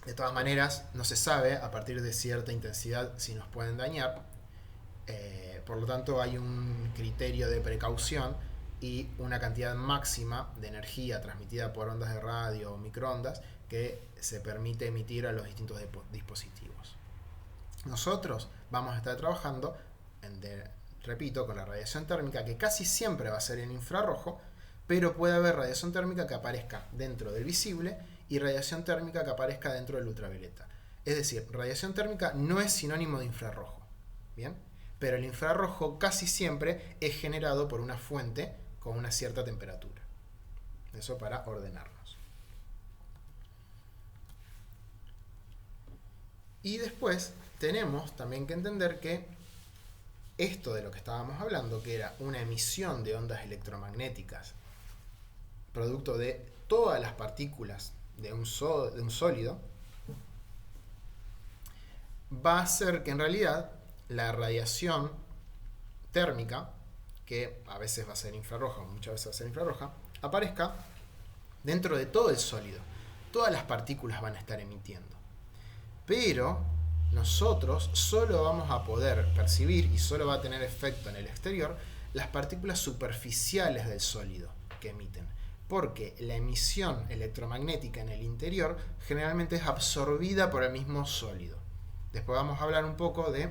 De todas maneras, no se sabe a partir de cierta intensidad si nos pueden dañar. Por lo tanto, hay un criterio de precaución y una cantidad máxima de energía transmitida por ondas de radio o microondas que se permite emitir a los distintos dispositivos. Nosotros vamos a estar trabajando, repito, con la radiación térmica, que casi siempre va a ser en infrarrojo, pero puede haber radiación térmica que aparezca dentro del visible y radiación térmica que aparezca dentro del ultravioleta. Es decir, radiación térmica no es sinónimo de infrarrojo, ¿bien? Pero el infrarrojo casi siempre es generado por una fuente con una cierta temperatura. Eso para ordenarnos. Y después tenemos también que entender que esto de lo que estábamos hablando, que era una emisión de ondas electromagnéticas producto de todas las partículas de un sólido, va a hacer que en realidad la radiación térmica, que a veces va a ser infrarroja, muchas veces va a ser infrarroja, aparezca dentro de todo el sólido. Todas las partículas van a estar emitiendo. Pero nosotros solo vamos a poder percibir, y solo va a tener efecto en el exterior, las partículas superficiales del sólido que emiten. Porque la emisión electromagnética en el interior generalmente es absorbida por el mismo sólido. Después vamos a hablar un poco de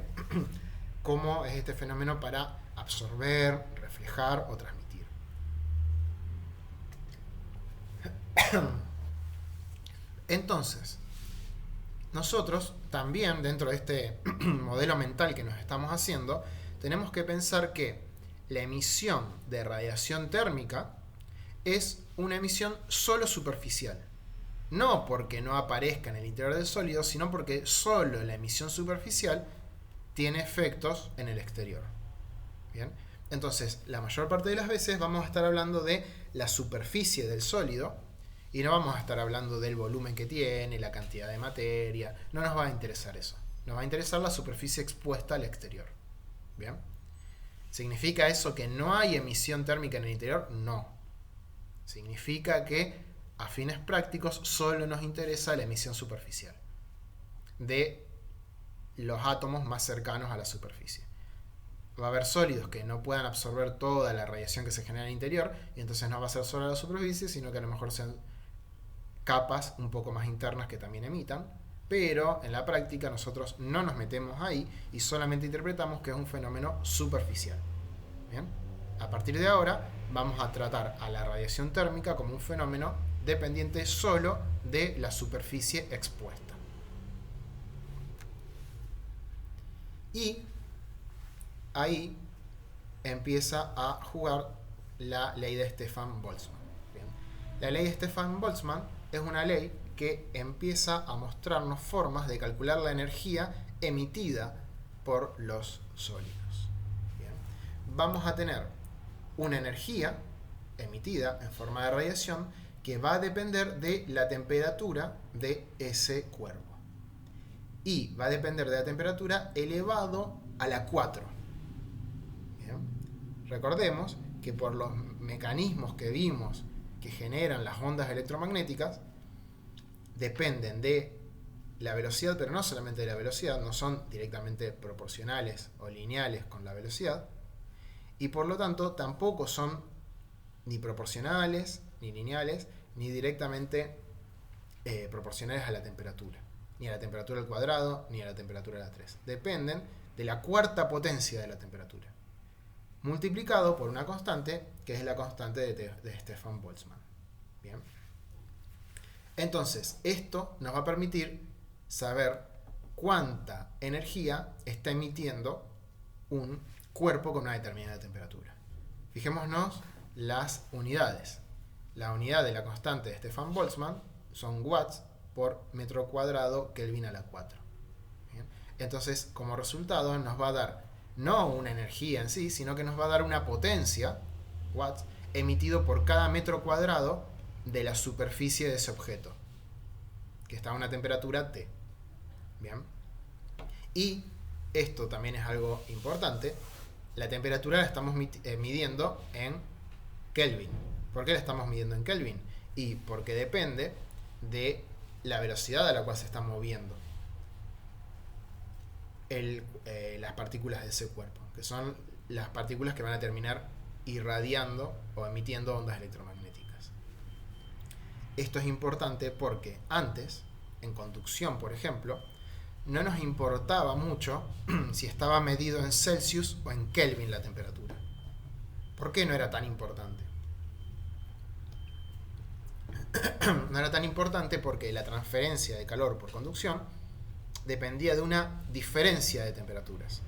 cómo es este fenómeno para absorber, reflejar o transmitir. Entonces, nosotros también, dentro de este modelo mental que nos estamos haciendo, tenemos que pensar que la emisión de radiación térmica es una emisión solo superficial. No porque no aparezca en el interior del sólido, sino porque solo la emisión superficial tiene efectos en el exterior. ¿Bien? Entonces, la mayor parte de las veces vamos a estar hablando de la superficie del sólido y no vamos a estar hablando del volumen que tiene, la cantidad de materia. No nos va a interesar eso. Nos va a interesar la superficie expuesta al exterior. ¿Bien? ¿Significa eso que no hay emisión térmica en el interior? No. Significa que a fines prácticos solo nos interesa la emisión superficial de los átomos más cercanos a la superficie. Va a haber sólidos que no puedan absorber toda la radiación que se genera en el interior y entonces no va a ser solo la superficie, sino que a lo mejor sean capas un poco más internas que también emitan, pero en la práctica nosotros no nos metemos ahí y solamente interpretamos que es un fenómeno superficial. ¿Bien? A partir de ahora vamos a tratar a la radiación térmica como un fenómeno dependiente solo de la superficie expuesta. Y ahí empieza a jugar la ley de Stefan-Boltzmann. La ley de Stefan-Boltzmann es una ley que empieza a mostrarnos formas de calcular la energía emitida por los sólidos. Bien. Vamos a tener una energía emitida en forma de radiación que va a depender de la temperatura de ese cuerpo. Y va a depender de la temperatura elevado a la 4. Bien. Recordemos que por los mecanismos que vimos que generan las ondas electromagnéticas, dependen de la velocidad, pero no solamente de la velocidad, no son directamente proporcionales o lineales con la velocidad, y por lo tanto tampoco son ni proporcionales, ni lineales, ni directamente proporcionales a la temperatura, ni a la temperatura al cuadrado, ni a la temperatura a la 3. Dependen de la cuarta potencia de la temperatura, multiplicado por una constante, que es la constante de Stefan-Boltzmann. Bien. Entonces, esto nos va a permitir saber cuánta energía está emitiendo un cuerpo con una determinada temperatura. Fijémonos las unidades. La unidad de la constante de Stefan-Boltzmann son watts por metro cuadrado Kelvin a la 4. Bien. Entonces, como resultado, nos va a dar no una energía en sí, sino que nos va a dar una potencia, watts, emitido por cada metro cuadrado de la superficie de ese objeto, que está a una temperatura T. Bien. Y esto también es algo importante. La temperatura la estamos midiendo en Kelvin. ¿Por qué la estamos midiendo en Kelvin? Y porque depende de la velocidad a la cual se está moviendo las partículas de ese cuerpo, que son las partículas que van a terminar irradiando o emitiendo ondas electromagnéticas. Esto es importante porque antes, en conducción, por ejemplo, no nos importaba mucho si estaba medido en Celsius o en Kelvin la temperatura. ¿Por qué no era tan importante? No era tan importante porque la transferencia de calor por conducción dependía de una diferencia de temperaturas.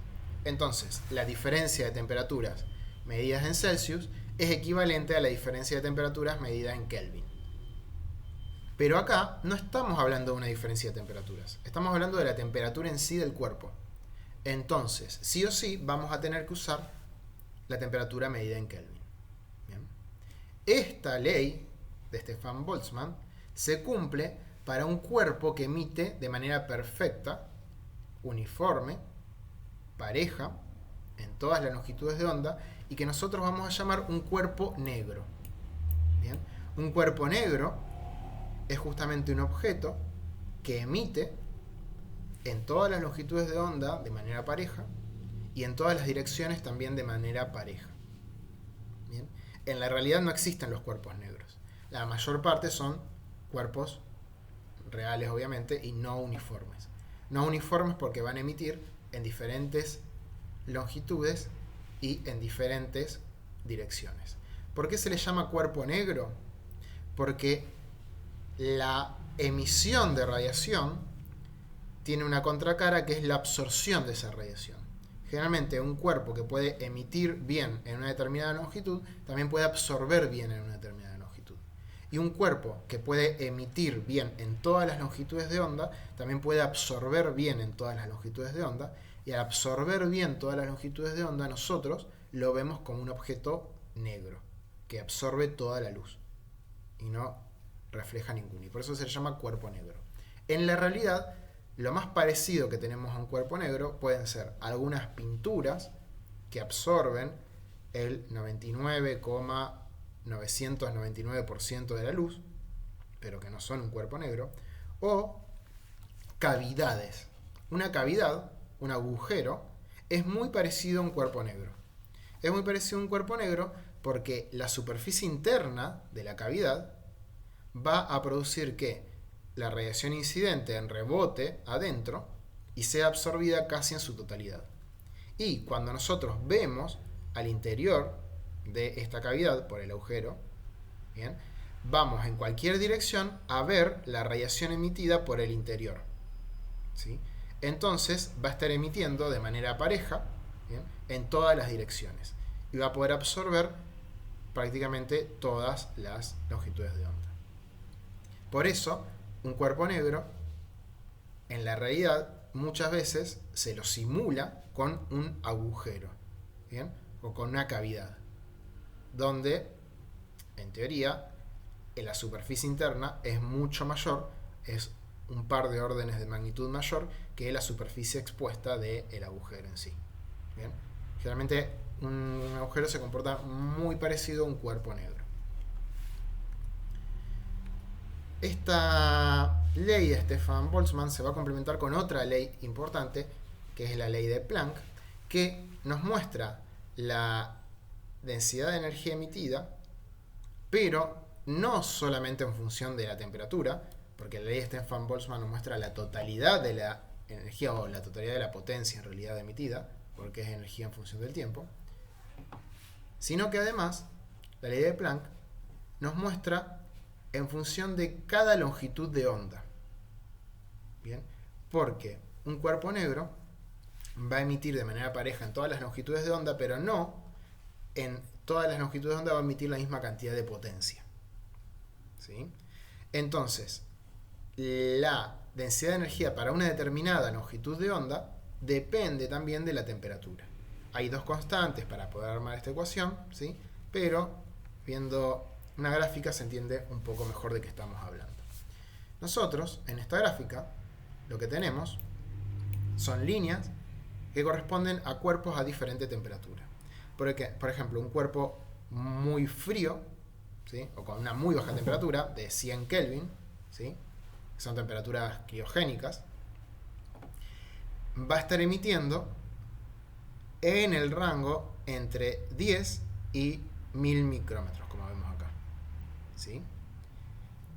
Entonces, la diferencia de temperaturas medidas en Celsius es equivalente a la diferencia de temperaturas medidas en Kelvin. Pero acá no estamos hablando de una diferencia de temperaturas, estamos hablando de la temperatura en sí del cuerpo. Entonces, sí o sí, vamos a tener que usar la temperatura medida en Kelvin. Bien. Esta ley de Stefan-Boltzmann se cumple para un cuerpo que emite de manera perfecta, uniforme, pareja, en todas las longitudes de onda, y que nosotros vamos a llamar un cuerpo negro. Bien. Un cuerpo negro es justamente un objeto que emite en todas las longitudes de onda de manera pareja y en todas las direcciones también de manera pareja. Bien. En la realidad no existen los cuerpos negros. La mayor parte son cuerpos reales, obviamente, y no uniformes. No uniformes porque van a emitir en diferentes longitudes y en diferentes direcciones. ¿Por qué se le llama cuerpo negro? Porque La emisión de radiación tiene una contracara que es la absorción de esa radiación. Generalmente un cuerpo que puede emitir bien en una determinada longitud, también puede absorber bien en una determinada longitud. Y un cuerpo que puede emitir bien en todas las longitudes de onda, también puede absorber bien en todas las longitudes de onda. Y al absorber bien todas las longitudes de onda, nosotros lo vemos como un objeto negro, que absorbe toda la luz y no refleja ninguna. Y por eso se le llama cuerpo negro. En la realidad, lo más parecido que tenemos a un cuerpo negro pueden ser algunas pinturas que absorben el 99,999% de la luz, pero que no son un cuerpo negro, o cavidades. Una cavidad, un agujero, es muy parecido a un cuerpo negro. Es muy parecido a un cuerpo negro porque la superficie interna de la cavidad va a producir que la radiación incidente en rebote adentro y sea absorbida casi en su totalidad. Y cuando nosotros vemos al interior de esta cavidad por el agujero, ¿bien?, vamos en cualquier dirección a ver la radiación emitida por el interior, ¿sí? Entonces va a estar emitiendo de manera pareja, ¿bien?, en todas las direcciones y va a poder absorber prácticamente todas las longitudes de onda. Por eso, un cuerpo negro, en la realidad, muchas veces se lo simula con un agujero, ¿bien?, o con una cavidad, donde, en teoría, en la superficie interna es mucho mayor, es un par de órdenes de magnitud mayor que la superficie expuesta del agujero en sí. ¿Bien? Generalmente un agujero se comporta muy parecido a un cuerpo negro. Esta ley de Stefan Boltzmann se va a complementar con otra ley importante, que es la ley de Planck, que nos muestra la densidad de energía emitida, pero no solamente en función de la temperatura, porque la ley de Stefan Boltzmann nos muestra la totalidad de la energía o la totalidad de la potencia en realidad emitida, porque es energía en función del tiempo, sino que además la ley de Planck nos muestra en función de cada longitud de onda. ¿Bien? Porque un cuerpo negro va a emitir de manera pareja en todas las longitudes de onda, pero no en todas las longitudes de onda va a emitir la misma cantidad de potencia. ¿Sí? Entonces, la densidad de energía para una determinada longitud de onda depende también de la temperatura. Hay dos constantes para poder armar esta ecuación, ¿sí?, pero viendo una gráfica se entiende un poco mejor de qué estamos hablando. Nosotros, en esta gráfica, lo que tenemos son líneas que corresponden a cuerpos a diferente temperatura. Porque, por ejemplo, un cuerpo muy frío, ¿sí?, o con una muy baja temperatura, de 100 Kelvin, ¿sí?, que son temperaturas criogénicas, va a estar emitiendo en el rango entre 10 y 1000 micrómetros, como vemos acá, ¿sí?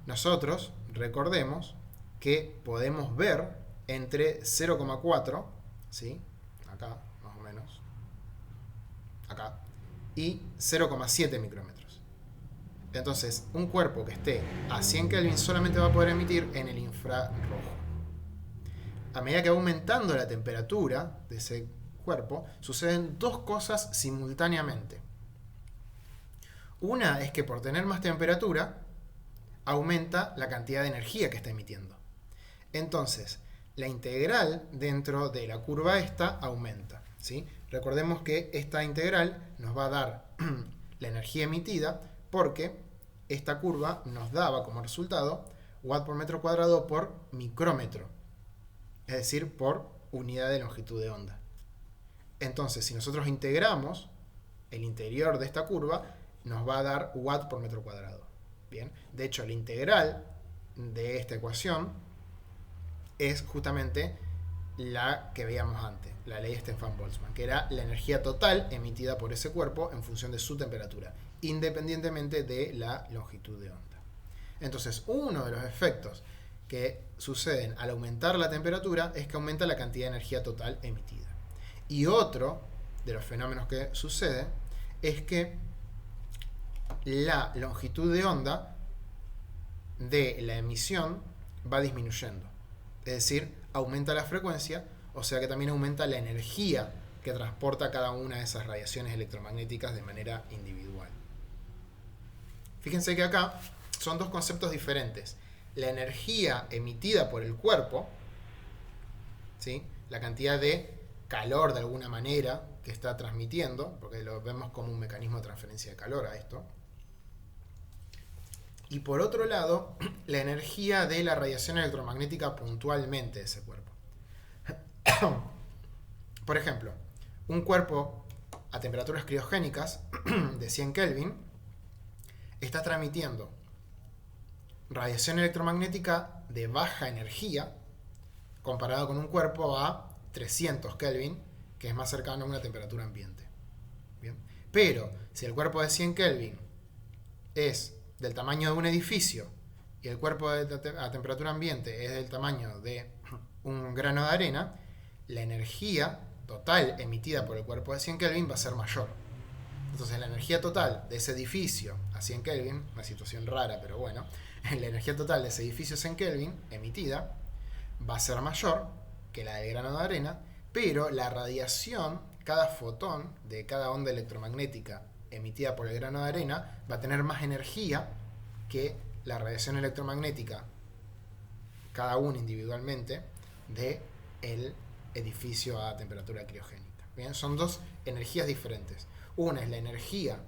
Nosotros recordemos que podemos ver entre 0,4, ¿sí?, acá más o menos, acá, y 0,7 micrómetros. Entonces, un cuerpo que esté a 100 Kelvin solamente va a poder emitir en el infrarrojo. A medida que va aumentando la temperatura de ese cuerpo, suceden dos cosas simultáneamente. Una es que por tener más temperatura, aumenta la cantidad de energía que está emitiendo. Entonces, la integral dentro de la curva esta aumenta, ¿sí? Recordemos que esta integral nos va a dar la energía emitida porque esta curva nos daba como resultado watt por metro cuadrado por micrómetro, es decir, por unidad de longitud de onda. Entonces, si nosotros integramos el interior de esta curva, nos va a dar watt por metro cuadrado. Bien, de hecho, la integral de esta ecuación es justamente la que veíamos antes, la ley de Stefan-Boltzmann, que era la energía total emitida por ese cuerpo en función de su temperatura, independientemente de la longitud de onda. Entonces, uno de los efectos que suceden al aumentar la temperatura es que aumenta la cantidad de energía total emitida. Y otro de los fenómenos que sucede es que la longitud de onda de la emisión va disminuyendo. Es decir, aumenta la frecuencia, o sea que también aumenta la energía que transporta cada una de esas radiaciones electromagnéticas de manera individual. Fíjense que acá son dos conceptos diferentes. La energía emitida por el cuerpo, ¿sí?, la cantidad de calor de alguna manera que está transmitiendo, porque lo vemos como un mecanismo de transferencia de calor a esto. Y por otro lado, la energía de la radiación electromagnética puntualmente de ese cuerpo. Por ejemplo, un cuerpo a temperaturas criogénicas de 100 Kelvin está transmitiendo radiación electromagnética de baja energía comparado con un cuerpo a 300 Kelvin, que es más cercano a una temperatura ambiente. ¿Bien? Pero si el cuerpo de 100 Kelvin es del tamaño de un edificio y el cuerpo a temperatura ambiente es del tamaño de un grano de arena, la energía total emitida por el cuerpo de 100 Kelvin va a ser mayor. Entonces la energía total de ese edificio a 100 Kelvin, una situación rara, pero bueno, la energía total de ese edificio a 100 Kelvin emitida va a ser mayor que la del grano de arena, pero la radiación, cada fotón de cada onda electromagnética emitida por el grano de arena va a tener más energía que la radiación electromagnética, cada una individualmente, del edificio a temperatura criogénica. ¿Bien? Son dos energías diferentes. Una es la energía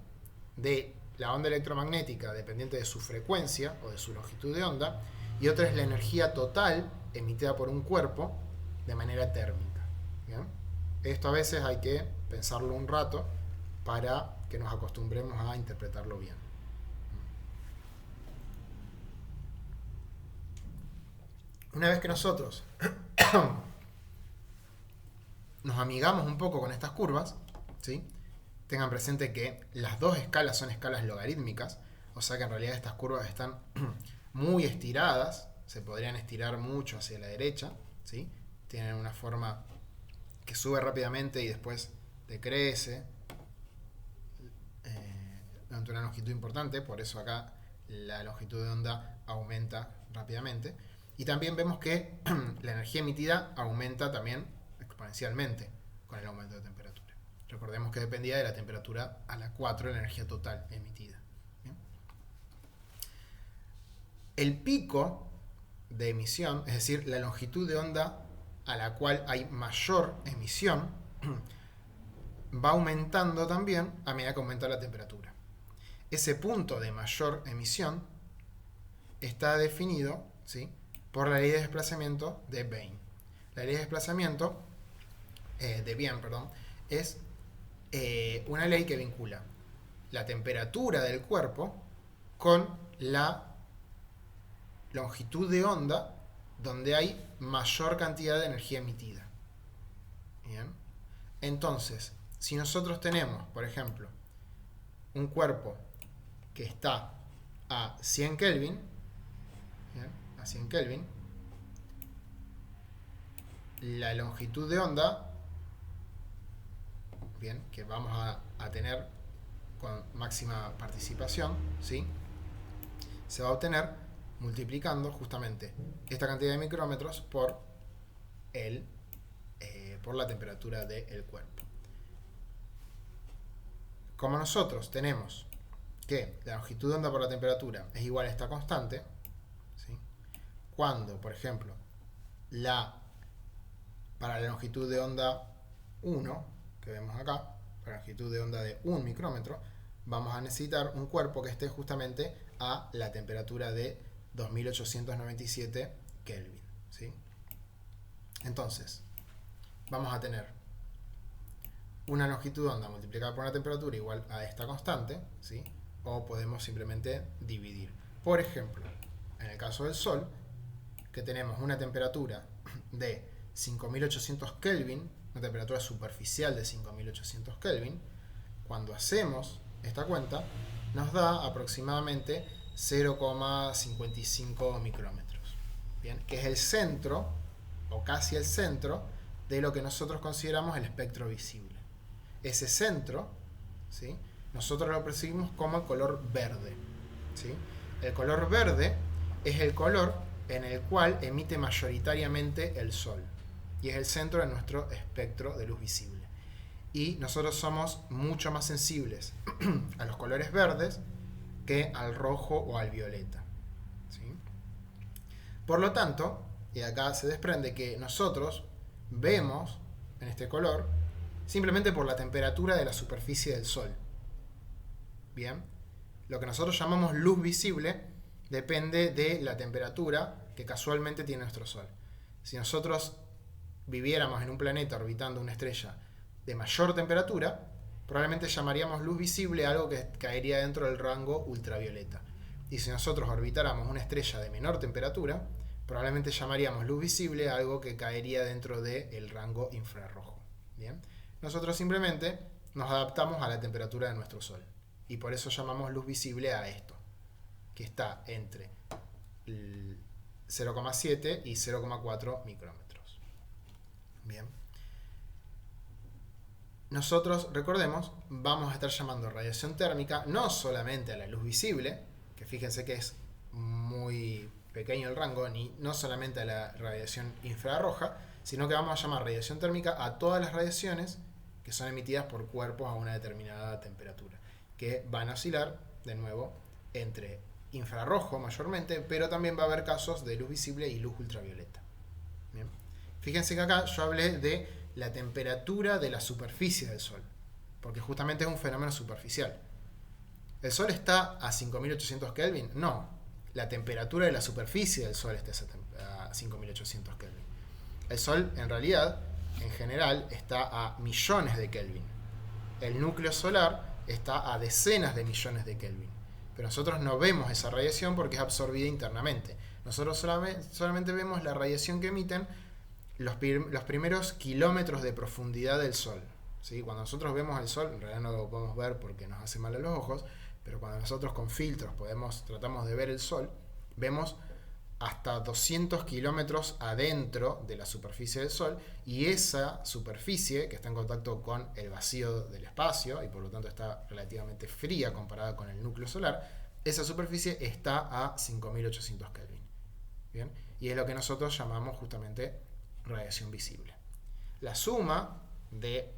de la onda electromagnética dependiente de su frecuencia o de su longitud de onda, y otra es la energía total emitida por un cuerpo de manera térmica. ¿Bien? Esto a veces hay que pensarlo un rato para que nos acostumbremos a interpretarlo bien. Una vez que nosotros nos amigamos un poco con estas curvas, ¿sí?, tengan presente que las dos escalas son escalas logarítmicas, o sea que en realidad estas curvas están muy estiradas, se podrían estirar mucho hacia la derecha, ¿sí?, tienen una forma que sube rápidamente y después decrece durante una longitud importante, por eso acá la longitud de onda aumenta rápidamente. Y también vemos que la energía emitida aumenta también exponencialmente con el aumento de temperatura. Recordemos que dependía de la temperatura a la 4 la energía total emitida. ¿Bien? El pico de emisión, es decir, la longitud de onda a la cual hay mayor emisión, va aumentando también a medida que aumenta la temperatura. Ese punto de mayor emisión está definido, ¿sí?, por la ley de desplazamiento de Bain. La ley de desplazamiento de Bien, es una ley que vincula la temperatura del cuerpo con la longitud de onda donde hay mayor cantidad de energía emitida. ¿Bien? Entonces, si nosotros tenemos, por ejemplo, un cuerpo que está a 100 Kelvin, ¿bien?, a 100 Kelvin, la longitud de onda, bien, que vamos a tener con máxima participación, ¿sí?, se va a obtener multiplicando justamente esta cantidad de micrómetros por la temperatura del cuerpo. Como nosotros tenemos que la longitud de onda por la temperatura es igual a esta constante, ¿sí?, cuando, por ejemplo, para la longitud de onda 1, que vemos acá, para la longitud de onda de 1 micrómetro, vamos a necesitar un cuerpo que esté justamente a la temperatura de 2897 Kelvin, ¿sí? Entonces, vamos a tener una longitud de onda multiplicada por una temperatura igual a esta constante, ¿sí?, o podemos simplemente dividir. Por ejemplo, en el caso del Sol, que tenemos una temperatura de 5800 Kelvin, una temperatura superficial de 5800 Kelvin, cuando hacemos esta cuenta, nos da aproximadamente 0,55 micrómetros. ¿Bien? Que es el centro, o casi el centro, de lo que nosotros consideramos el espectro visible. Ese centro, ¿sí?, nosotros lo percibimos como el color verde, ¿sí? El color verde es el color en el cual emite mayoritariamente el Sol. Y es el centro de nuestro espectro de luz visible. Y nosotros somos mucho más sensibles a los colores verdes que al rojo o al violeta. ¿Sí? Por lo tanto, y acá se desprende que nosotros vemos en este color simplemente por la temperatura de la superficie del Sol. Bien, lo que nosotros llamamos luz visible depende de la temperatura que casualmente tiene nuestro Sol. Si nosotros viviéramos en un planeta orbitando una estrella de mayor temperatura, probablemente llamaríamos luz visible algo que caería dentro del rango ultravioleta. Y si nosotros orbitáramos una estrella de menor temperatura, probablemente llamaríamos luz visible algo que caería dentro del rango infrarrojo. ¿Bien? Nosotros simplemente nos adaptamos a la temperatura de nuestro Sol. Y por eso llamamos luz visible a esto, que está entre 0,7 y 0,4 micrómetros. Bien. Nosotros, recordemos, vamos a estar llamando radiación térmica no solamente a la luz visible, que fíjense que es muy pequeño el rango, ni no solamente a la radiación infrarroja, sino que vamos a llamar radiación térmica a todas las radiaciones que son emitidas por cuerpos a una determinada temperatura, que van a oscilar, de nuevo, entre infrarrojo mayormente, pero también va a haber casos de luz visible y luz ultravioleta. Bien. Fíjense que acá yo hablé de la temperatura de la superficie del Sol, porque justamente es un fenómeno superficial. ¿El Sol está a 5800 Kelvin? No, la temperatura de la superficie del Sol está a 5800 Kelvin. El Sol, en realidad, en general, está a millones de Kelvin. El núcleo solar está a decenas de millones de Kelvin. Pero nosotros no vemos esa radiación porque es absorbida internamente. Nosotros solamente vemos la radiación que emiten los primeros kilómetros de profundidad del Sol. ¿Sí? Cuando nosotros vemos el Sol, en realidad no lo podemos ver porque nos hace mal a los ojos, pero cuando nosotros con filtros tratamos de ver el Sol, vemos hasta 200 kilómetros adentro de la superficie del Sol, y esa superficie, que está en contacto con el vacío del espacio y por lo tanto está relativamente fría comparada con el núcleo solar, esa superficie está a 5800 Kelvin. ¿Bien? Y es lo que nosotros llamamos justamente radiación visible. La suma de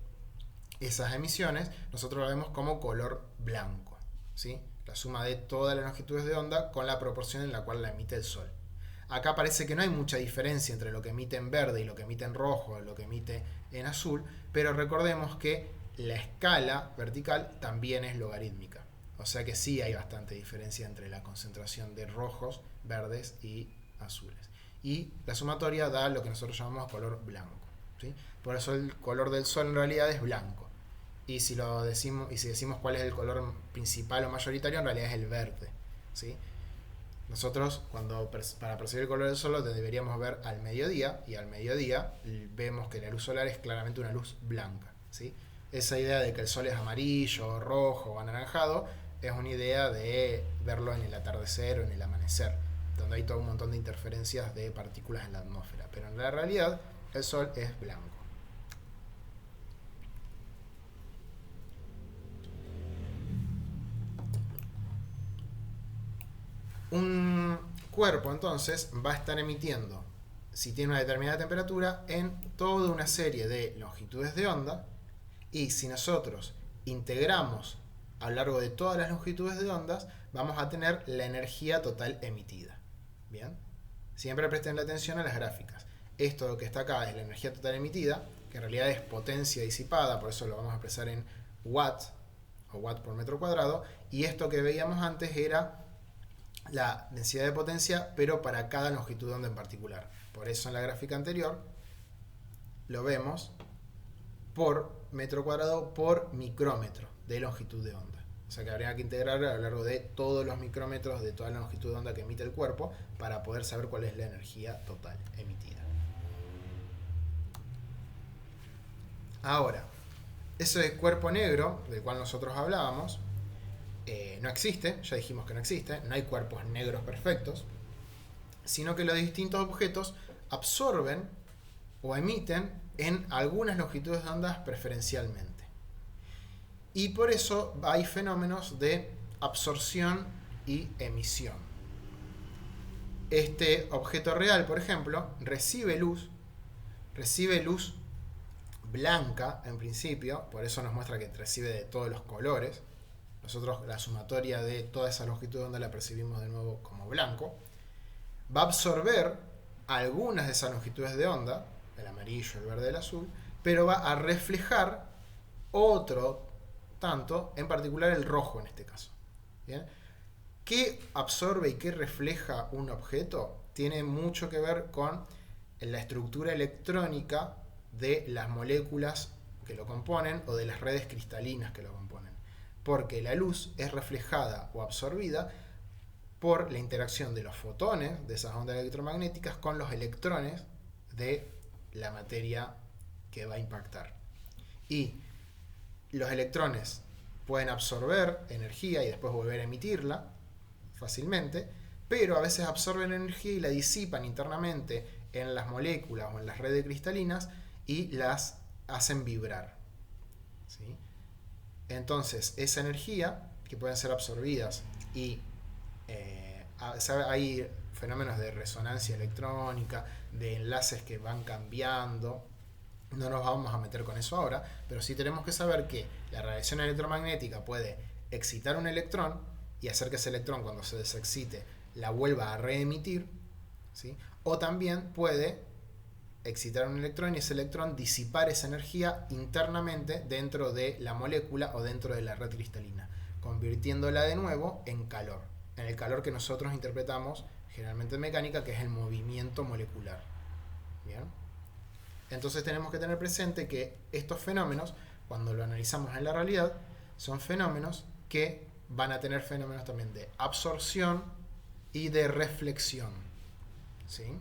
esas emisiones nosotros la vemos como color blanco, ¿sí? La suma de todas las longitudes de onda con la proporción en la cual la emite el Sol. Acá parece que no hay mucha diferencia entre lo que emite en verde y lo que emite en rojo o lo que emite en azul, pero recordemos que la escala vertical también es logarítmica. O sea que sí hay bastante diferencia entre la concentración de rojos, verdes y azules. Y la sumatoria da lo que nosotros llamamos color blanco, ¿sí? Por eso el color del Sol en realidad es blanco. Y si decimos cuál es el color principal o mayoritario, en realidad es el verde, ¿sí? Nosotros, para percibir el color del Sol, lo deberíamos ver al mediodía, y al mediodía vemos que la luz solar es claramente una luz blanca, ¿sí? Esa idea de que el Sol es amarillo, rojo o anaranjado es una idea de verlo en el atardecer o en el amanecer, donde hay todo un montón de interferencias de partículas en la atmósfera, pero en la realidad el Sol es blanco. Un cuerpo entonces va a estar emitiendo, si tiene una determinada temperatura, en toda una serie de longitudes de onda, y si nosotros integramos a lo largo de todas las longitudes de ondas, vamos a tener la energía total emitida. Bien, siempre presten la atención a las gráficas. Esto que está acá es la energía total emitida, que en realidad es potencia disipada, por eso lo vamos a expresar en watts o watt por metro cuadrado, y esto que veíamos antes era la densidad de potencia, pero para cada longitud de onda en particular. Por eso en la gráfica anterior lo vemos por metro cuadrado por micrómetro de longitud de onda. O sea que habría que integrar a lo largo de todos los micrómetros de toda la longitud de onda que emite el cuerpo para poder saber cuál es la energía total emitida. Ahora, ese cuerpo negro del cual nosotros hablábamos no existe, ya dijimos que no existe, no hay cuerpos negros perfectos, sino que los distintos objetos absorben o emiten en algunas longitudes de ondas preferencialmente. Y por eso hay fenómenos de absorción y emisión. este objeto real, por ejemplo, recibe luz blanca en principio, por eso nos muestra que recibe de todos los colores. Nosotros la sumatoria de toda esa longitud de onda la percibimos de nuevo como blanco. Va a absorber algunas de esas longitudes de onda, el amarillo, el verde, el azul, pero va a reflejar otro tanto, en particular el rojo en este caso. ¿Bien? ¿Qué absorbe y qué refleja un objeto? Tiene mucho que ver con la estructura electrónica de las moléculas que lo componen o de las redes cristalinas que lo componen. Porque la luz es reflejada o absorbida por la interacción de los fotones de esas ondas electromagnéticas con los electrones de la materia que va a impactar. Y los electrones pueden absorber energía y después volver a emitirla fácilmente, pero a veces absorben energía y la disipan internamente en las moléculas o en las redes cristalinas y las hacen vibrar. ¿Sí? Entonces, esa energía que pueden ser absorbidas y hay fenómenos de resonancia electrónica, de enlaces que van cambiando. No nos vamos a meter con eso ahora, pero sí tenemos que saber que la radiación electromagnética puede excitar un electrón y hacer que ese electrón, cuando se desexcite, la vuelva a reemitir, ¿sí? O también puede excitar un electrón y ese electrón disipar esa energía internamente dentro de la molécula o dentro de la red cristalina, convirtiéndola de nuevo en calor, en el calor que nosotros interpretamos generalmente en mecánica, que es el movimiento molecular. ¿Bien? Entonces tenemos que tener presente que estos fenómenos, cuando lo analizamos en la realidad, son fenómenos que van a tener fenómenos también de absorción y de reflexión, ¿sí?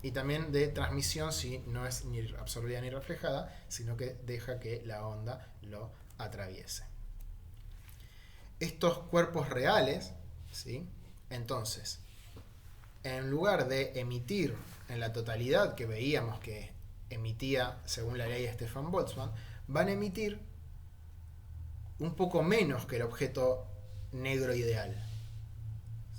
Y también de transmisión, si no es ni absorbida ni reflejada, sino que deja que la onda lo atraviese. Estos cuerpos reales, ¿sí? Entonces, en lugar de emitir en la totalidad que veíamos que emitía según la ley de Stefan Boltzmann, van a emitir un poco menos que el objeto negro ideal.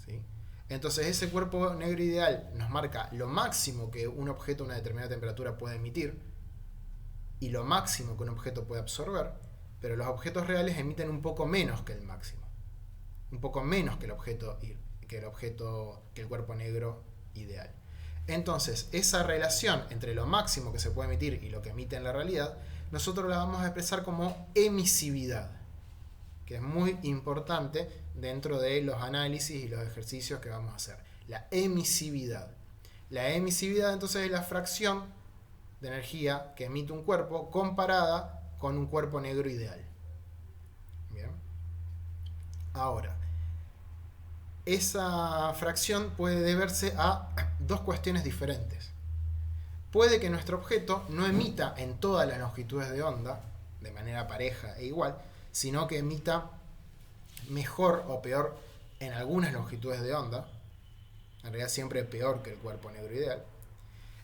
¿Sí? Entonces ese cuerpo negro ideal nos marca lo máximo que un objeto a una determinada temperatura puede emitir y lo máximo que un objeto puede absorber, pero los objetos reales emiten un poco menos que el máximo, un poco menos que el cuerpo negro ideal. Entonces, esa relación entre lo máximo que se puede emitir y lo que emite en la realidad, nosotros la vamos a expresar como emisividad, que es muy importante dentro de los análisis y los ejercicios que vamos a hacer. La emisividad. La emisividad, entonces, es la fracción de energía que emite un cuerpo comparada con un cuerpo negro ideal. Bien. Ahora, esa fracción puede deberse a dos cuestiones diferentes. Puede que nuestro objeto no emita en todas las longitudes de onda, de manera pareja e igual, sino que emita mejor o peor en algunas longitudes de onda, en realidad siempre peor que el cuerpo negro ideal.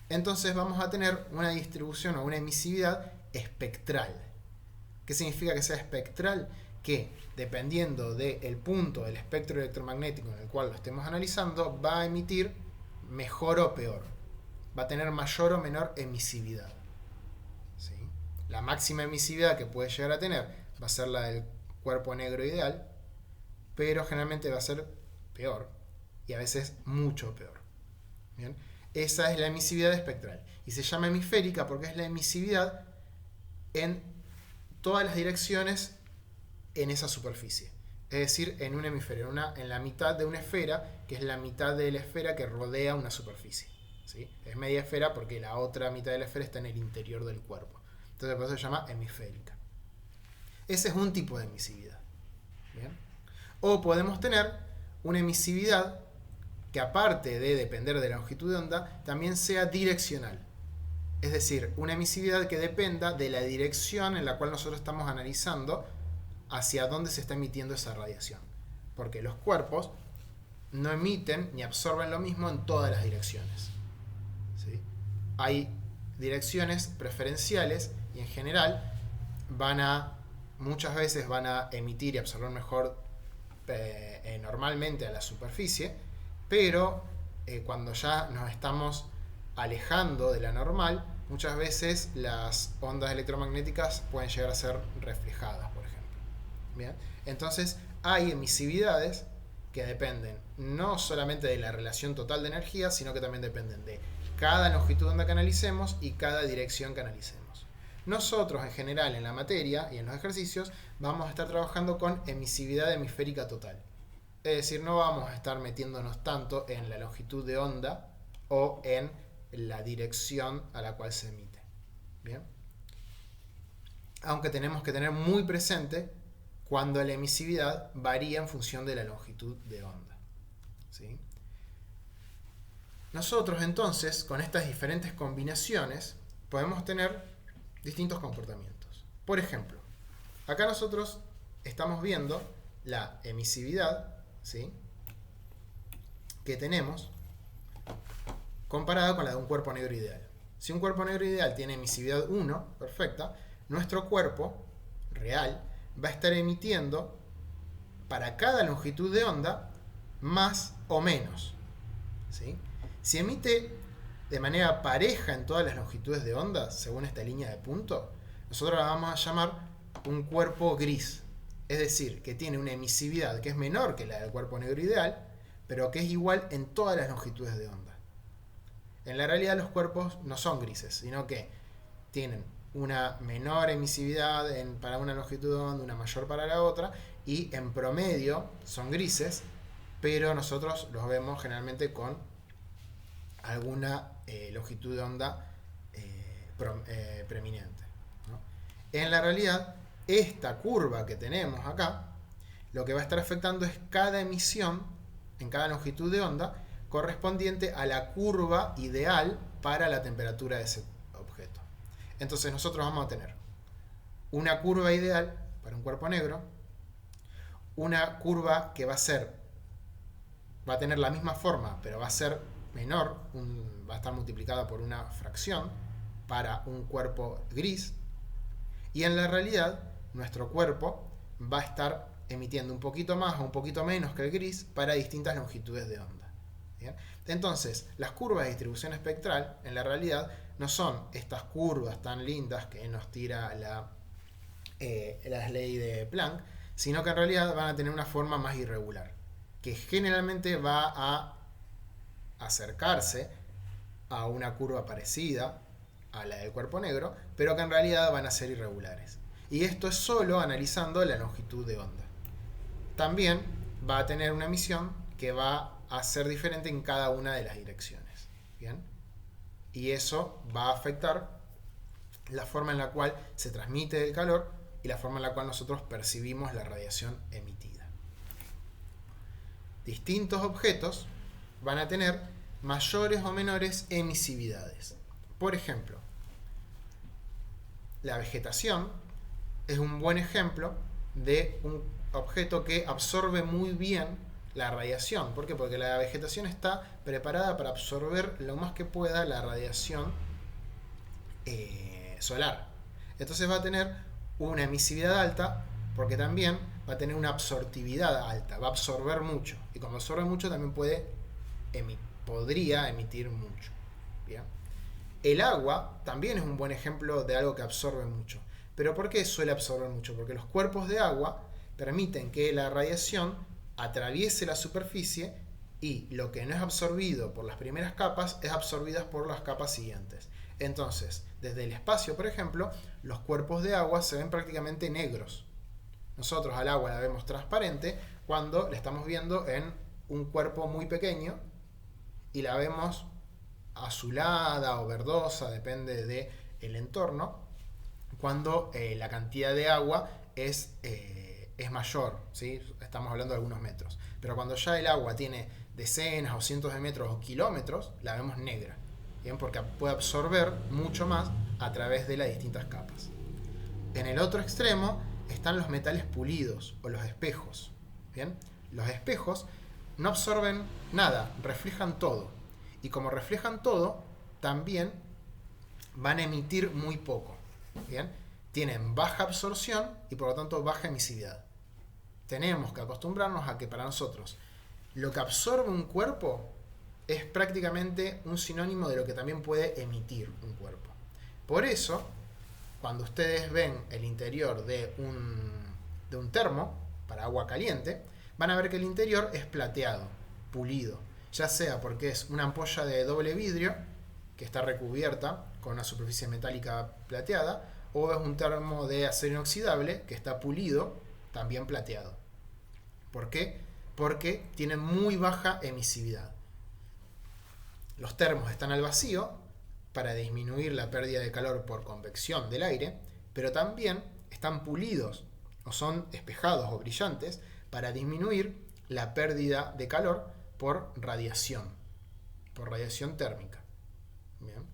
Entonces vamos a tener una distribución o una emisividad espectral. ¿Qué significa que sea espectral? Que dependiendo del punto del espectro electromagnético en el cual lo estemos analizando, va a emitir mejor o peor. Va a tener mayor o menor emisividad. ¿Sí? La máxima emisividad que puede llegar a tener va a ser la del cuerpo negro ideal, pero generalmente va a ser peor y a veces mucho peor. ¿Bien? Esa es la emisividad espectral y se llama hemisférica porque es la emisividad en todas las direcciones en esa superficie, es decir, en un hemisferio, en la mitad de una esfera, que es la mitad de la esfera que rodea una superficie, ¿sí? Es media esfera porque la otra mitad de la esfera está en el interior del cuerpo, entonces por eso se llama hemisférica. Ese es un tipo de emisividad. ¿Bien? O podemos tener una emisividad que, aparte de depender de la longitud de onda, también sea direccional. Es decir, una emisividad que dependa de la dirección en la cual nosotros estamos analizando hacia dónde se está emitiendo esa radiación. Porque los cuerpos no emiten ni absorben lo mismo en todas las direcciones. ¿Sí? Hay direcciones preferenciales y en general muchas veces van a emitir y absorber mejor normalmente a la superficie, pero cuando ya nos estamos alejando de la normal, muchas veces las ondas electromagnéticas pueden llegar a ser reflejadas, por ejemplo. ¿Bien? Entonces hay emisividades que dependen no solamente de la relación total de energía, sino que también dependen de cada longitud de onda que analicemos y cada dirección que analicemos. Nosotros, en general, en la materia y en los ejercicios, vamos a estar trabajando con emisividad hemisférica total. Es decir, no vamos a estar metiéndonos tanto en la longitud de onda o en la dirección a la cual se emite. ¿Bien? Aunque tenemos que tener muy presente cuando la emisividad varía en función de la longitud de onda. ¿Sí? Nosotros entonces, con estas diferentes combinaciones, podemos tener distintos comportamientos. Por ejemplo, acá nosotros estamos viendo la emisividad, ¿sí?, que tenemos comparada con la de un cuerpo negro ideal. Si un cuerpo negro ideal tiene emisividad 1, perfecta, nuestro cuerpo real va a estar emitiendo para cada longitud de onda más o menos. ¿Sí? Si emite de manera pareja en todas las longitudes de onda, según esta línea de punto, nosotros la vamos a llamar un cuerpo gris. Es decir, que tiene una emisividad que es menor que la del cuerpo negro ideal, pero que es igual en todas las longitudes de onda. En la realidad los cuerpos no son grises, sino que tienen una menor emisividad para una longitud de onda, una mayor para la otra, y en promedio son grises, pero nosotros los vemos generalmente con alguna longitud de onda preeminente, ¿no? En la realidad, esta curva que tenemos acá, lo que va a estar afectando es cada emisión en cada longitud de onda correspondiente a la curva ideal para la temperatura de ese objeto. Entonces nosotros vamos a tener una curva ideal para un cuerpo negro, una curva que va a tener la misma forma, pero va a ser menor, va a estar multiplicada por una fracción para un cuerpo gris, y en la realidad nuestro cuerpo va a estar emitiendo un poquito más o un poquito menos que el gris para distintas longitudes de onda. ¿Bien? Entonces, las curvas de distribución espectral en la realidad no son estas curvas tan lindas que nos tira la ley de Planck, sino que en realidad van a tener una forma más irregular, que generalmente va a acercarse a una curva parecida a la del cuerpo negro, pero que en realidad van a ser irregulares. Y esto es solo analizando la longitud de onda. También va a tener una emisión que va a ser diferente en cada una de las direcciones. ¿Bien? Y eso va a afectar la forma en la cual se transmite el calor y la forma en la cual nosotros percibimos la radiación emitida. Distintos objetos van a tener mayores o menores emisividades. Por ejemplo, la vegetación es un buen ejemplo de un objeto que absorbe muy bien la radiación. ¿Por qué? Porque la vegetación está preparada para absorber lo más que pueda la radiación solar. Entonces va a tener una emisividad alta, porque también va a tener una absortividad alta, va a absorber mucho. Y como absorbe mucho también podría emitir mucho. ¿Bien? El agua también es un buen ejemplo de algo que absorbe mucho. ¿Pero por qué suele absorber mucho? Porque los cuerpos de agua permiten que la radiación atraviese la superficie y lo que no es absorbido por las primeras capas es absorbido por las capas siguientes. Entonces, desde el espacio, por ejemplo, los cuerpos de agua se ven prácticamente negros. Nosotros al agua la vemos transparente cuando la estamos viendo en un cuerpo muy pequeño y la vemos azulada o verdosa, depende del entorno, cuando la cantidad de agua es mayor, ¿sí? Estamos hablando de algunos metros. Pero cuando ya el agua tiene decenas o cientos de metros o kilómetros, la vemos negra, ¿bien? Porque puede absorber mucho más a través de las distintas capas. En el otro extremo están los metales pulidos o los espejos, ¿bien? Los espejos no absorben nada, reflejan todo. Y como reflejan todo, también van a emitir muy poco, ¿bien? Tienen baja absorción y por lo tanto baja emisividad. Tenemos que acostumbrarnos a que para nosotros lo que absorbe un cuerpo es prácticamente un sinónimo de lo que también puede emitir un cuerpo. Por eso, cuando ustedes ven el interior de un termo para agua caliente, van a ver que el interior es plateado, pulido, ya sea porque es una ampolla de doble vidrio que está recubierta con una superficie metálica plateada, o es un termo de acero inoxidable que está pulido, también plateado. ¿Por qué? Porque tienen muy baja emisividad. Los termos están al vacío para disminuir la pérdida de calor por convección del aire, pero también están pulidos o son espejados o brillantes para disminuir la pérdida de calor por radiación térmica. Bien.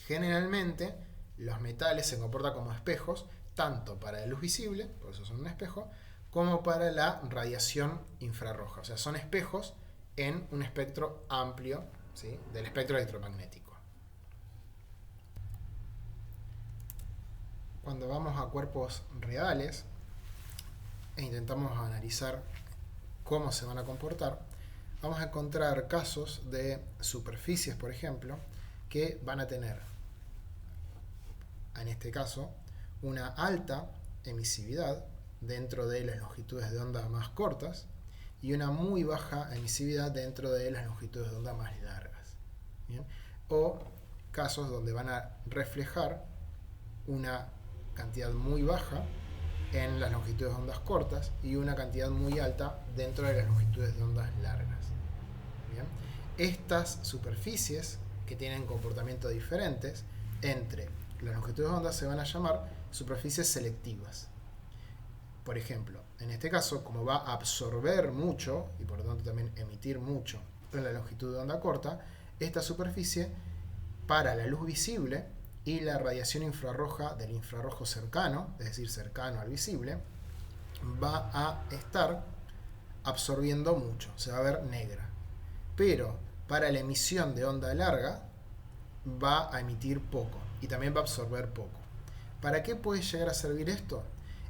Generalmente los metales se comportan como espejos tanto para la luz visible, por eso son un espejo, como para la radiación infrarroja. O sea, son espejos en un espectro amplio, ¿sí?, del espectro electromagnético. Cuando vamos a cuerpos reales e intentamos analizar cómo se van a comportar, vamos a encontrar casos de superficies, por ejemplo, que van a tener, en este caso, una alta emisividad dentro de las longitudes de onda más cortas y una muy baja emisividad dentro de las longitudes de onda más largas. ¿Bien? O casos donde van a reflejar una cantidad muy baja en las longitudes de ondas cortas y una cantidad muy alta dentro de las longitudes de ondas largas. ¿Bien? Estas superficies que tienen comportamientos diferentes entre las longitudes de onda se van a llamar superficies selectivas. Por ejemplo, en este caso, como va a absorber mucho y por lo tanto también emitir mucho en la longitud de onda corta, esta superficie, para la luz visible y la radiación infrarroja del infrarrojo cercano, es decir, cercano al visible, va a estar absorbiendo mucho, se va a ver negra. Pero para la emisión de onda larga va a emitir poco y también va a absorber poco. ¿Para qué puede llegar a servir esto?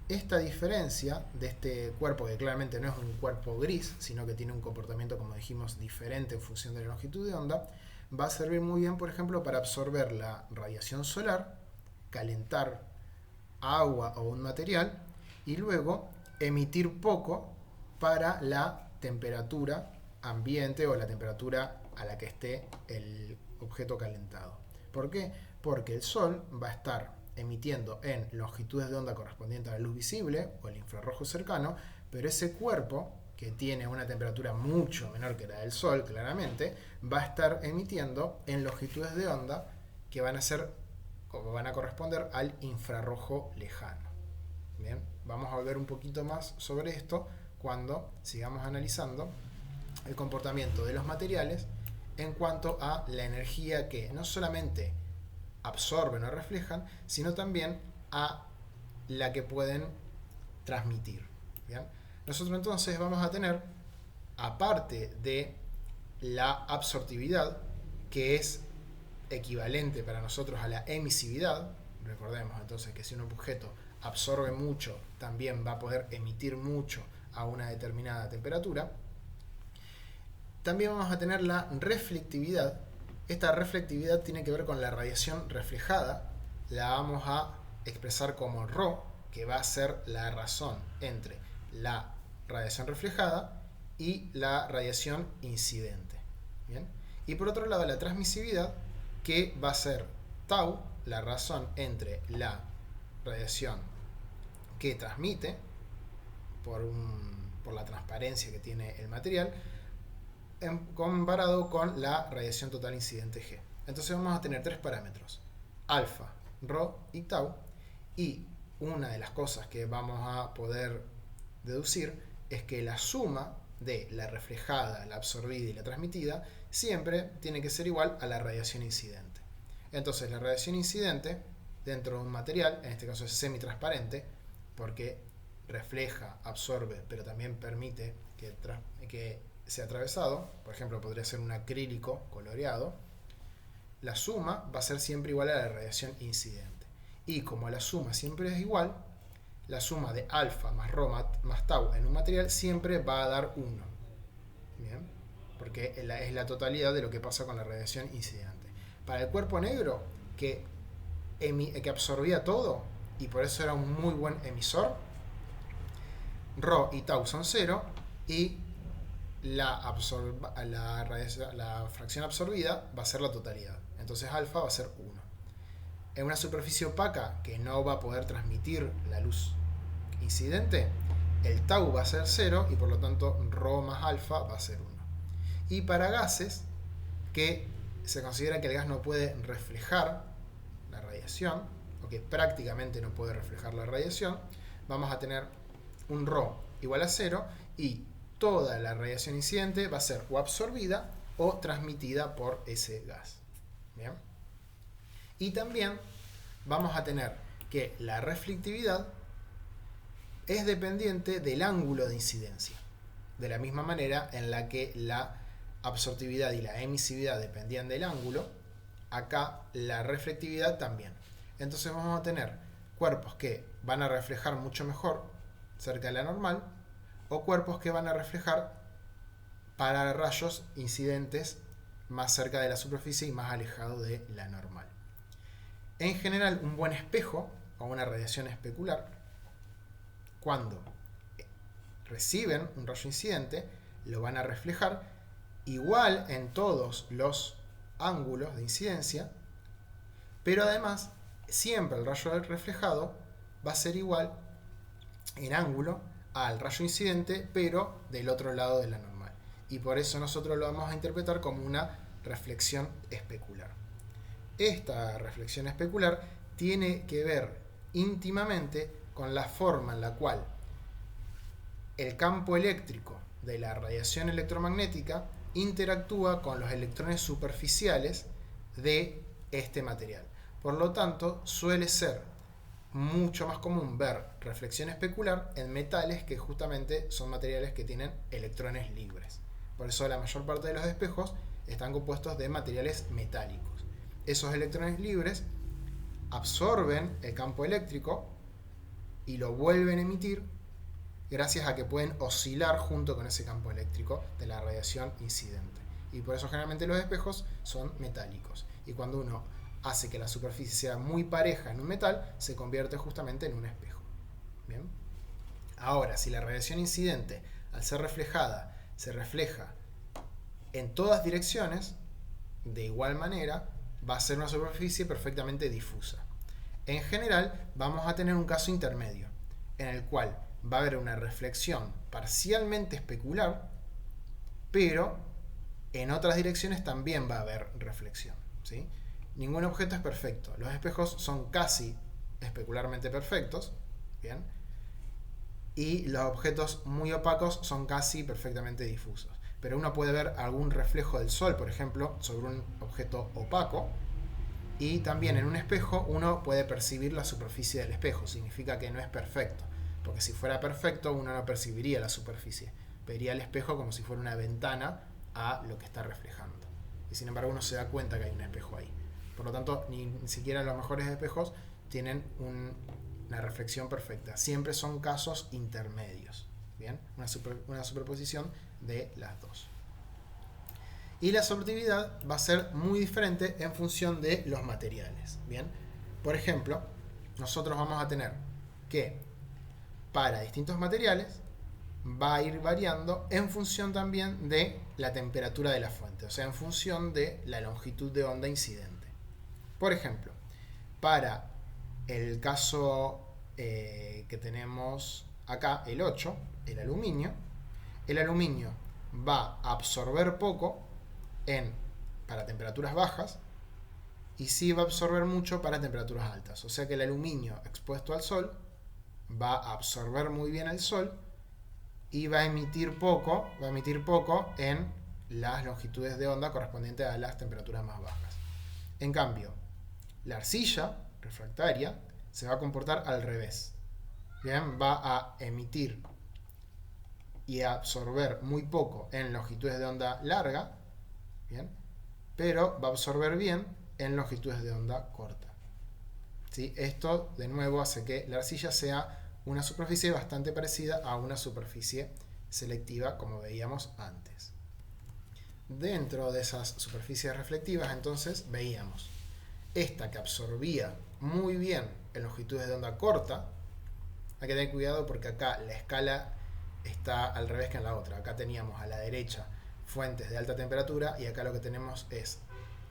Esta diferencia de este cuerpo, que claramente no es un cuerpo gris, sino que tiene un comportamiento, como dijimos, diferente en función de la longitud de onda, va a servir muy bien, por ejemplo, para absorber la radiación solar, calentar agua o un material y luego emitir poco para la temperatura ambiente o la temperatura a la que esté el objeto calentado. ¿Por qué? Porque el Sol va a estar emitiendo en longitudes de onda correspondientes a la luz visible o el infrarrojo cercano, pero ese cuerpo, que tiene una temperatura mucho menor que la del Sol, claramente, va a estar emitiendo en longitudes de onda que van a ser, o van a corresponder al infrarrojo lejano. Bien, vamos a ver un poquito más sobre esto cuando sigamos analizando el comportamiento de los materiales en cuanto a la energía que no solamente absorben o reflejan, sino también a la que pueden transmitir. ¿Bien? Nosotros entonces vamos a tener, aparte de la absortividad, que es equivalente para nosotros a la emisividad, recordemos entonces que si un objeto absorbe mucho, también va a poder emitir mucho a una determinada temperatura. También vamos a tener la reflectividad. Esta reflectividad tiene que ver con la radiación reflejada. La vamos a expresar como ρ, que va a ser la razón entre la radiación reflejada y la radiación incidente. ¿Bien? Y por otro lado, la transmisividad, que va a ser tau, la razón entre la radiación que transmite por la transparencia que tiene el material, comparado con la radiación total incidente G. Entonces vamos a tener tres parámetros: alfa, ρ y tau. Y una de las cosas que vamos a poder deducir es que la suma de la reflejada, la absorbida y la transmitida siempre tiene que ser igual a la radiación incidente. Entonces la radiación incidente dentro de un material, en este caso es semitransparente, porque refleja, absorbe, pero también permite que sea atravesado. Por ejemplo, podría ser un acrílico coloreado. La suma va a ser siempre igual a la radiación incidente. Y como la suma siempre es igual, la suma de alfa más ρ más tau en un material siempre va a dar 1. Bien. porque es la totalidad de lo que pasa con la radiación incidente. Para el cuerpo negro, que absorbía todo, y por eso era un muy buen emisor, Rho y tau son 0, y la fracción absorbida va a ser la totalidad. Entonces alfa va a ser 1. En una superficie opaca que no va a poder transmitir la luz incidente, el tau va a ser 0 y por lo tanto Rho más alfa va a ser 1. Y para gases que se considera que el gas no puede reflejar la radiación, o que prácticamente no puede reflejar la radiación, vamos a tener un Rho igual a 0 y toda la radiación incidente va a ser o absorbida o transmitida por ese gas. ¿Bien? Y también vamos a tener que la reflectividad es dependiente del ángulo de incidencia. De la misma manera en la que la absortividad y la emisividad dependían del ángulo, acá la reflectividad también. Entonces vamos a tener cuerpos que van a reflejar mucho mejor cerca de la normal, o cuerpos que van a reflejar para rayos incidentes más cerca de la superficie y más alejado de la normal. En general, un buen espejo o una radiación especular, cuando reciben un rayo incidente, lo van a reflejar igual en todos los ángulos de incidencia, pero además siempre el rayo reflejado va a ser igual en ángulo al rayo incidente, pero del otro lado de la normal. Y por eso nosotros lo vamos a interpretar como una reflexión especular. Esta reflexión especular tiene que ver íntimamente con la forma en la cual el campo eléctrico de la radiación electromagnética interactúa con los electrones superficiales de este material. Por lo tanto, suele ser mucho más común ver reflexión especular en metales que justamente son materiales que tienen electrones libres. Por eso la mayor parte de los espejos están compuestos de materiales metálicos. Esos electrones libres absorben el campo eléctrico y lo vuelven a emitir gracias a que pueden oscilar junto con ese campo eléctrico de la radiación incidente. Y por eso generalmente los espejos son metálicos. Y cuando uno hace que la superficie sea muy pareja en un metal, se convierte justamente en un espejo. ¿Bien? Ahora, si la radiación incidente, al ser reflejada, se refleja en todas direcciones, de igual manera, va a ser una superficie perfectamente difusa. En general, vamos a tener un caso intermedio, en el cual va a haber una reflexión parcialmente especular, pero en otras direcciones también va a haber reflexión, ¿sí? Ningún objeto es perfecto. Los espejos son casi especularmente perfectos, ¿bien? Y los objetos muy opacos son casi perfectamente difusos. Pero uno puede ver algún reflejo del sol, por ejemplo, sobre un objeto opaco, y también en un espejo uno puede percibir la superficie del espejo. Significa que no es perfecto, porque si fuera perfecto uno no percibiría la superficie. Vería el espejo como si fuera una ventana a lo que está reflejando. Y sin embargo uno se da cuenta que hay un espejo ahí. Por lo tanto, ni siquiera los mejores espejos tienen una reflexión perfecta. Siempre son casos intermedios. ¿Bien? Una superposición de las dos. Y la absortividad va a ser muy diferente en función de los materiales. ¿Bien? Por ejemplo, nosotros vamos a tener que para distintos materiales va a ir variando en función también de la temperatura de la fuente, o sea, en función de la longitud de onda incidente. Por ejemplo, para el caso que tenemos acá, el 8, el aluminio va a absorber poco para temperaturas bajas y sí va a absorber mucho para temperaturas altas. O sea que el aluminio expuesto al sol va a absorber muy bien el sol y va a emitir poco en las longitudes de onda correspondientes a las temperaturas más bajas. En cambio, la arcilla refractaria se va a comportar al revés. Bien, va a emitir y a absorber muy poco en longitudes de onda larga, bien, pero va a absorber bien en longitudes de onda corta. ¿Sí? Esto de nuevo hace que la arcilla sea una superficie bastante parecida a una superficie selectiva como veíamos antes. Dentro de esas superficies reflectivas, entonces, veíamos esta que absorbía muy bien en longitudes de onda corta. Hay que tener cuidado porque acá la escala está al revés que en la otra. Acá teníamos a la derecha fuentes de alta temperatura y acá lo que tenemos es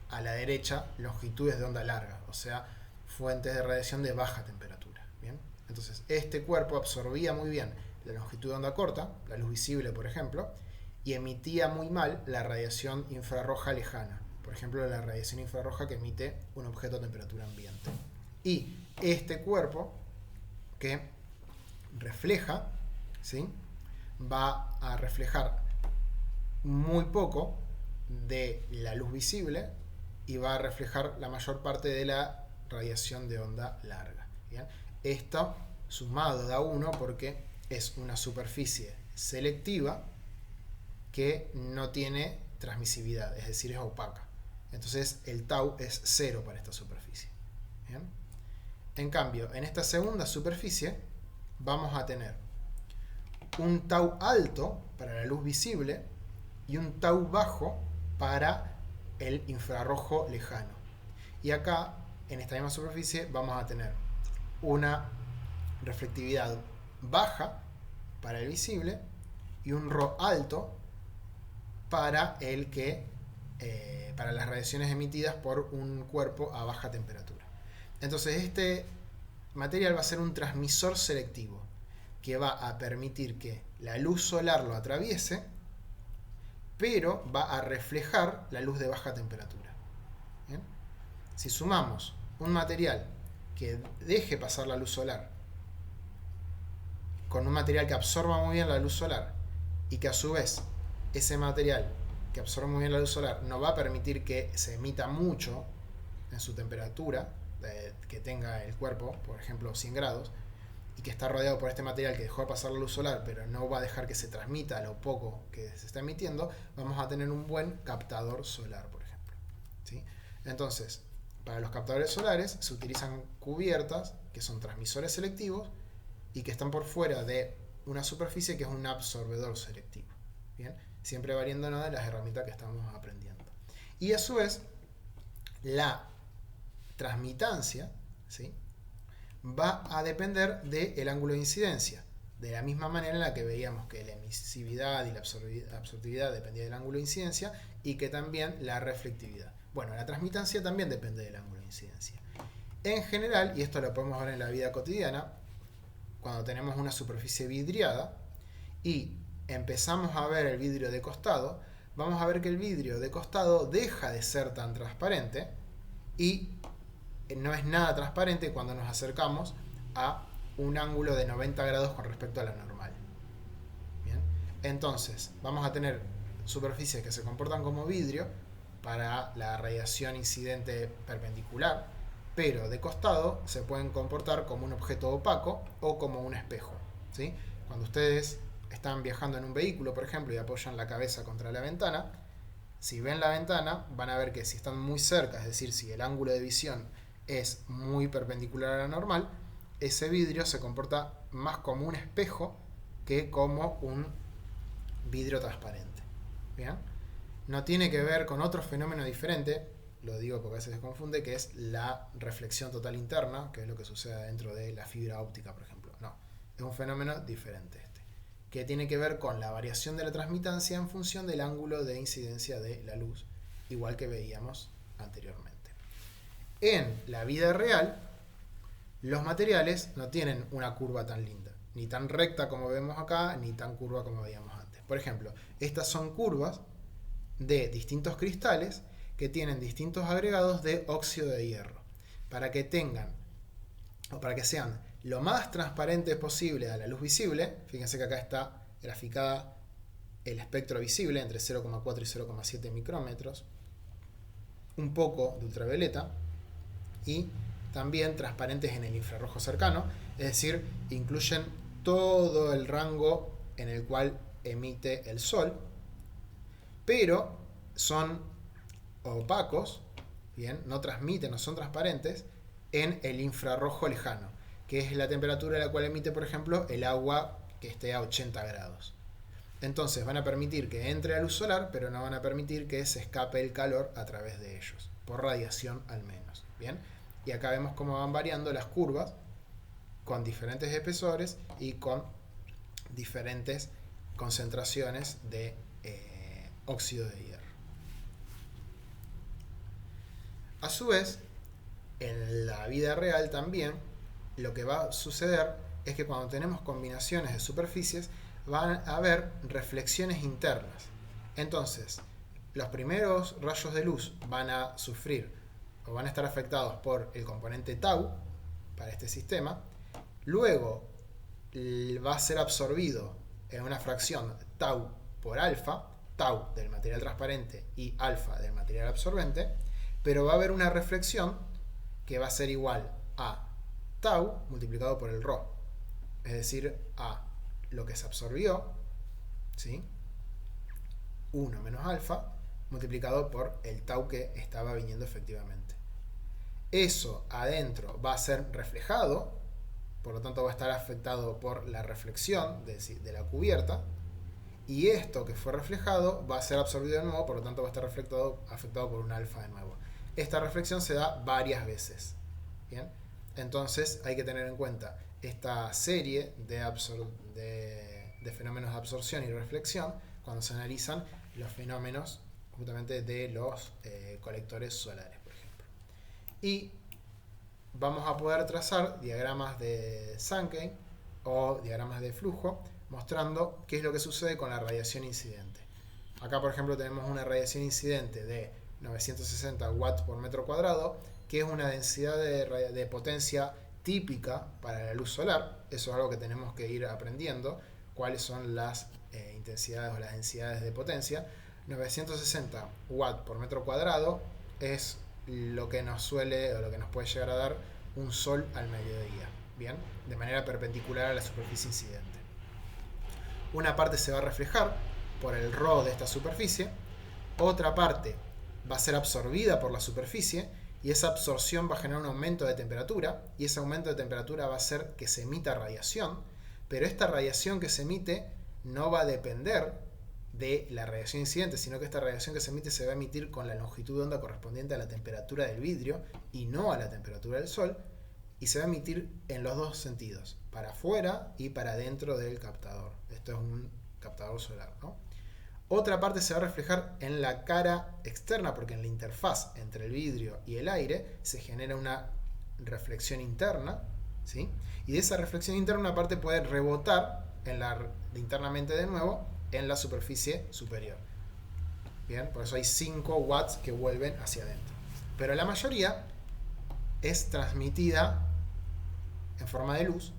a la derecha longitudes de onda larga, o sea, fuentes de radiación de baja temperatura. ¿Bien? Entonces, este cuerpo absorbía muy bien la longitud de onda corta, la luz visible, por ejemplo, y emitía muy mal la radiación infrarroja lejana, por ejemplo, la radiación infrarroja que emite un objeto a temperatura ambiente. Y este cuerpo que refleja, ¿sí?, va a reflejar muy poco de la luz visible y va a reflejar la mayor parte de la radiación de onda larga. ¿Bien? Esto sumado da 1 porque es una superficie selectiva que no tiene transmisividad, es decir, es opaca. Entonces el tau es 0 para esta superficie. ¿Bien? En cambio, en esta segunda superficie vamos a tener un tau alto para la luz visible y un tau bajo para el infrarrojo lejano. Y acá, en esta misma superficie, vamos a tener una reflectividad baja para el visible y un Rho alto para el que para las radiaciones emitidas por un cuerpo a baja temperatura. Entonces este material va a ser un transmisor selectivo que va a permitir que la luz solar lo atraviese, pero va a reflejar la luz de baja temperatura. ¿Bien? Si sumamos un material que deje pasar la luz solar con un material que absorba muy bien la luz solar y que a su vez ese material que absorbe muy bien la luz solar no va a permitir que se emita mucho en su temperatura que tenga el cuerpo, por ejemplo 100 grados, y que está rodeado por este material que dejó de pasar la luz solar pero no va a dejar que se transmita lo poco que se está emitiendo, vamos a tener un buen captador solar, por ejemplo. ¿Sí? Entonces, para los captadores solares se utilizan cubiertas que son transmisores selectivos y que están por fuera de una superficie que es un absorbedor selectivo. ¿Bien? Siempre variándonos de las herramientas que estamos aprendiendo. Y a su vez, la transmitancia, ¿sí?, va a depender del ángulo de incidencia. De la misma manera en la que veíamos que la emisividad y la absortividad dependía del ángulo de incidencia y que también la reflectividad. Bueno, la transmitancia también depende del ángulo de incidencia. En general, y esto lo podemos ver en la vida cotidiana, cuando tenemos una superficie vidriada y empezamos a ver el vidrio de costado, vamos a ver que el vidrio de costado deja de ser tan transparente y no es nada transparente cuando nos acercamos a un ángulo de 90 grados con respecto a la normal. ¿Bien? Entonces, vamos a tener superficies que se comportan como vidrio para la radiación incidente perpendicular, pero de costado se pueden comportar como un objeto opaco o como un espejo. ¿Sí? Cuando ustedes están viajando en un vehículo, por ejemplo, y apoyan la cabeza contra la ventana, si ven la ventana, van a ver que si están muy cerca, es decir, si el ángulo de visión es muy perpendicular a la normal, ese vidrio se comporta más como un espejo que como un vidrio transparente. ¿Bien? No tiene que ver con otro fenómeno diferente, lo digo porque a veces se confunde, que es la reflexión total interna, que es lo que sucede dentro de la fibra óptica, por ejemplo. No, es un fenómeno diferente que tiene que ver con la variación de la transmitancia en función del ángulo de incidencia de la luz, igual que veíamos anteriormente. En la vida real, los materiales no tienen una curva tan linda, ni tan recta como vemos acá, ni tan curva como veíamos antes. Por ejemplo, estas son curvas de distintos cristales que tienen distintos agregados de óxido de hierro, para que tengan, o para que sean lo más transparente posible a la luz visible. Fíjense que acá está graficada el espectro visible entre 0,4 y 0,7 micrómetros, un poco de ultravioleta y también transparentes en el infrarrojo cercano, es decir, incluyen todo el rango en el cual emite el sol, pero son opacos, bien, no transmiten, no son transparentes en el infrarrojo lejano, que es la temperatura a la cual emite, por ejemplo, el agua que esté a 80 grados. Entonces van a permitir que entre la luz solar, pero no van a permitir que se escape el calor a través de ellos, por radiación al menos. ¿Bien? Y acá vemos cómo van variando las curvas con diferentes espesores y con diferentes concentraciones de óxido de hierro. A su vez, en la vida real también, lo que va a suceder es que cuando tenemos combinaciones de superficies, van a haber reflexiones internas. Entonces, los primeros rayos de luz van a sufrir o van a estar afectados por el componente tau para este sistema. Luego va a ser absorbido en una fracción tau por alfa, tau del material transparente y alfa del material absorbente, pero va a haber una reflexión que va a ser igual a tau multiplicado por el ρ, es decir, a lo que se absorbió, ¿sí? 1 menos alfa multiplicado por el tau que estaba viniendo efectivamente. Eso adentro va a ser reflejado, por lo tanto va a estar afectado por la reflexión de la cubierta, y esto que fue reflejado va a ser absorbido de nuevo, por lo tanto va a estar afectado por un alfa de nuevo. Esta reflexión se da varias veces. ¿Bien? Entonces hay que tener en cuenta esta serie de fenómenos de absorción y reflexión cuando se analizan los fenómenos justamente de los colectores solares, por ejemplo. Y vamos a poder trazar diagramas de Sankey o diagramas de flujo mostrando qué es lo que sucede con la radiación incidente. Acá, por ejemplo, tenemos una radiación incidente de 960 watts por metro cuadrado, que es una densidad de potencia típica para la luz solar. Eso es algo que tenemos que ir aprendiendo, cuáles son las intensidades o las densidades de potencia. 960 watts por metro cuadrado es lo que nos suele o lo que nos puede llegar a dar un sol al mediodía, ¿bien? De manera perpendicular a la superficie incidente. Una parte se va a reflejar por el ρ de esta superficie, otra parte va a ser absorbida por la superficie y esa absorción va a generar un aumento de temperatura y ese aumento de temperatura va a hacer que se emita radiación, pero esta radiación que se emite no va a depender de la radiación incidente, sino que esta radiación que se emite se va a emitir con la longitud de onda correspondiente a la temperatura del vidrio y no a la temperatura del sol, y se va a emitir en los dos sentidos, para afuera y para dentro del captador. Esto es un captador solar, ¿no? Otra parte se va a reflejar en la cara externa, porque en la interfaz entre el vidrio y el aire se genera una reflexión interna, ¿sí? Y de esa reflexión interna una parte puede rebotar internamente de nuevo en la superficie superior. Bien, por eso hay 5 watts que vuelven hacia adentro. Pero la mayoría es transmitida en forma de luz,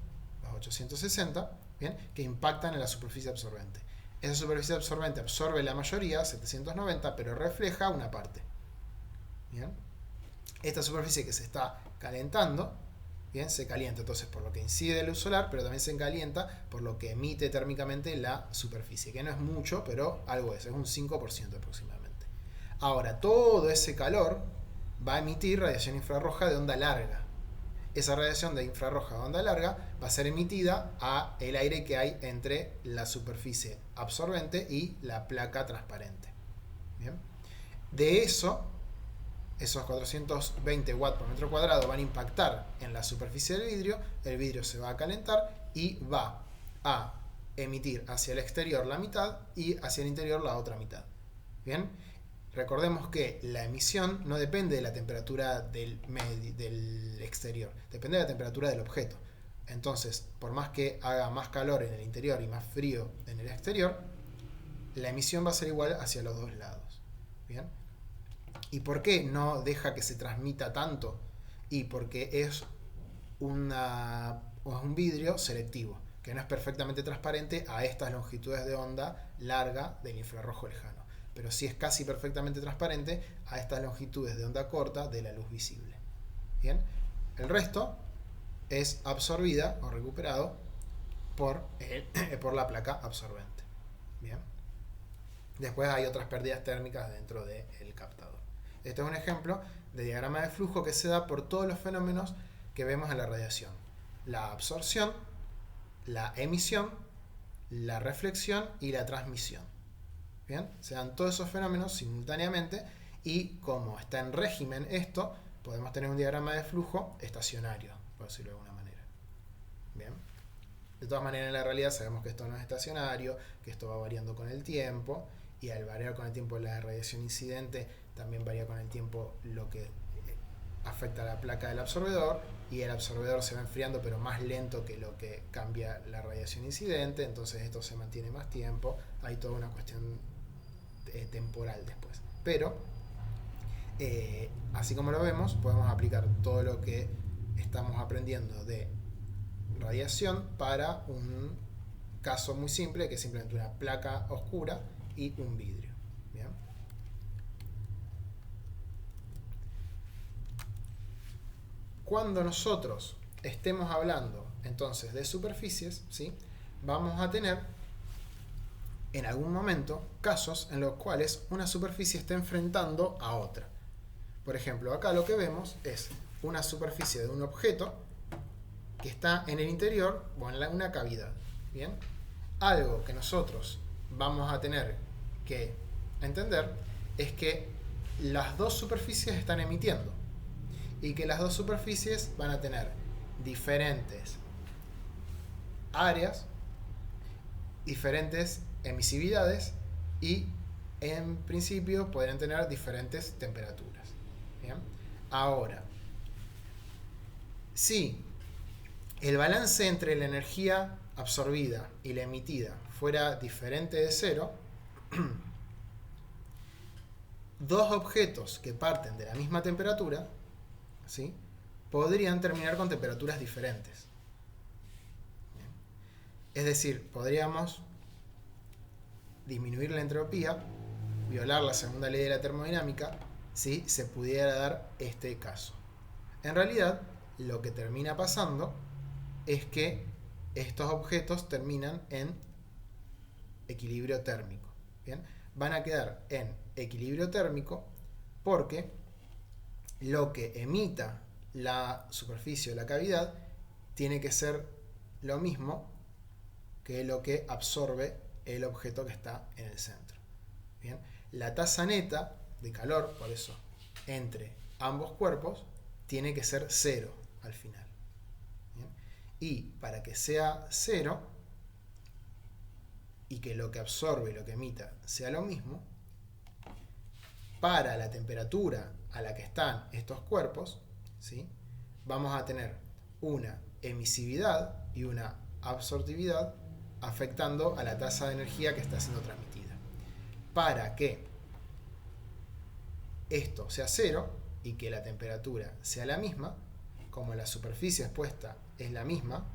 los 860, ¿bien? Que impactan en la superficie absorbente. Esa superficie absorbente absorbe la mayoría, 790, pero refleja una parte. ¿Bien? Esta superficie que se está calentando, ¿bien? Se calienta entonces por lo que incide la luz solar, pero también se calienta por lo que emite térmicamente la superficie, que no es mucho, pero algo es un 5% aproximadamente. Ahora, todo ese calor va a emitir radiación infrarroja de onda larga. Esa radiación de infrarroja de onda larga va a ser emitida a el aire que hay entre la superficie absorbente y la placa transparente. ¿Bien? De eso, esos 420 watts por metro cuadrado van a impactar en la superficie del vidrio, el vidrio se va a calentar y va a emitir hacia el exterior la mitad y hacia el interior la otra mitad. ¿Bien? Recordemos que la emisión no depende de la temperatura del exterior, depende de la temperatura del objeto. Entonces, por más que haga más calor en el interior y más frío en el exterior, la emisión va a ser igual hacia los dos lados. ¿Bien? ¿Y por qué no deja que se transmita tanto? Y porque es un vidrio selectivo, que no es perfectamente transparente a estas longitudes de onda larga del infrarrojo lejano, pero sí es casi perfectamente transparente a estas longitudes de onda corta de la luz visible. ¿Bien? El resto es absorbida o recuperado por la placa absorbente. ¿Bien? Después hay otras pérdidas térmicas dentro del captador. Este es un ejemplo de diagrama de flujo que se da por todos los fenómenos que vemos en la radiación: la absorción, la emisión la reflexión y la transmisión. ¿Bien? Se dan todos esos fenómenos simultáneamente y como está en régimen esto, podemos tener un diagrama de flujo estacionario, por decirlo de alguna manera. ¿Bien? De todas maneras, en la realidad sabemos que esto no es estacionario, que esto va variando con el tiempo, y al variar con el tiempo la radiación incidente, también varía con el tiempo lo que afecta a la placa del absorbedor, y el absorbedor se va enfriando pero más lento que lo que cambia la radiación incidente, entonces esto se mantiene más tiempo, hay toda una cuestión temporal después. Pero, así como lo vemos, podemos aplicar todo lo que estamos aprendiendo de radiación para un caso muy simple, que es simplemente una placa oscura y un vidrio. ¿Bien? Cuando nosotros estemos hablando entonces de superficies, ¿sí?, vamos a tener en algún momento casos en los cuales una superficie está enfrentando a otra. Por ejemplo, acá lo que vemos es una superficie de un objeto que está en el interior o en una cavidad. ¿Bien? Algo que nosotros vamos a tener que entender es que las dos superficies están emitiendo y que las dos superficies van a tener diferentes áreas, diferentes emisividades y en principio podrían tener diferentes temperaturas. ¿Bien? Ahora, si el balance entre la energía absorbida y la emitida fuera diferente de cero, dos objetos que parten de la misma temperatura, ¿sí?, podrían terminar con temperaturas diferentes. ¿Bien? Es decir, podríamos disminuir la entropía, violar la segunda ley de la termodinámica, si se pudiera dar este caso. En realidad, lo que termina pasando es que estos objetos terminan en equilibrio térmico. ¿Bien? Van a quedar en equilibrio térmico porque lo que emita la superficie o la cavidad tiene que ser lo mismo que lo que absorbe el objeto que está en el centro. ¿Bien? La tasa neta de calor, por eso, entre ambos cuerpos tiene que ser cero al final. ¿Bien? Y para que sea cero y que lo que absorbe y lo que emita sea lo mismo, para la temperatura a la que están estos cuerpos, ¿sí?, vamos a tener una emisividad y una absortividad afectando a la tasa de energía que está siendo transmitida. Para que esto sea cero y que la temperatura sea la misma, como la superficie expuesta es la misma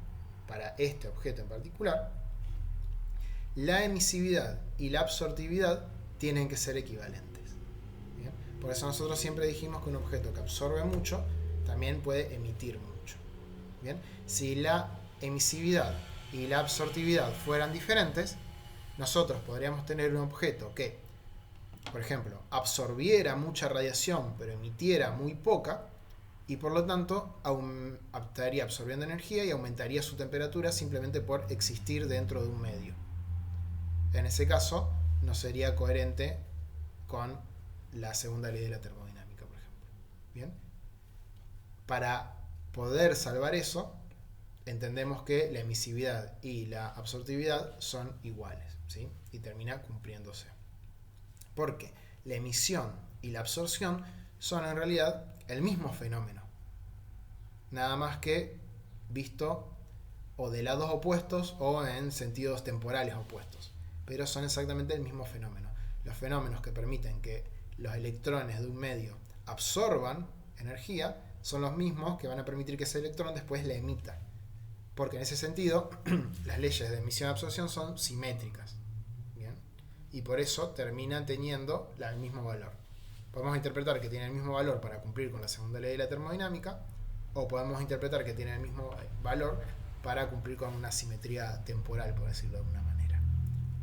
para este objeto en particular, la emisividad y la absortividad tienen que ser equivalentes. ¿Bien? Por eso nosotros siempre dijimos que un objeto que absorbe mucho también puede emitir mucho. ¿Bien? Si la emisividad y la absortividad fueran diferentes, nosotros podríamos tener un objeto que, por ejemplo, absorbiera mucha radiación pero emitiera muy poca, y por lo tanto estaría absorbiendo energía y aumentaría su temperatura simplemente por existir dentro de un medio. En ese caso, no sería coherente con la segunda ley de la termodinámica, por ejemplo. ¿Bien? Para poder salvar eso, entendemos que la emisividad y la absortividad son iguales, ¿sí?, y termina cumpliéndose. Porque la emisión y la absorción son en realidad el mismo fenómeno, nada más que visto o de lados opuestos o en sentidos temporales opuestos, pero son exactamente el mismo fenómeno. Los fenómenos que permiten que los electrones de un medio absorban energía son los mismos que van a permitir que ese electrón después la emita, porque en ese sentido las leyes de emisión y absorción son simétricas. ¿Bien? Y por eso terminan teniendo el mismo valor. Podemos interpretar que tiene el mismo valor para cumplir con la segunda ley de la termodinámica, o podemos interpretar que tiene el mismo valor para cumplir con una simetría temporal, por decirlo de alguna manera.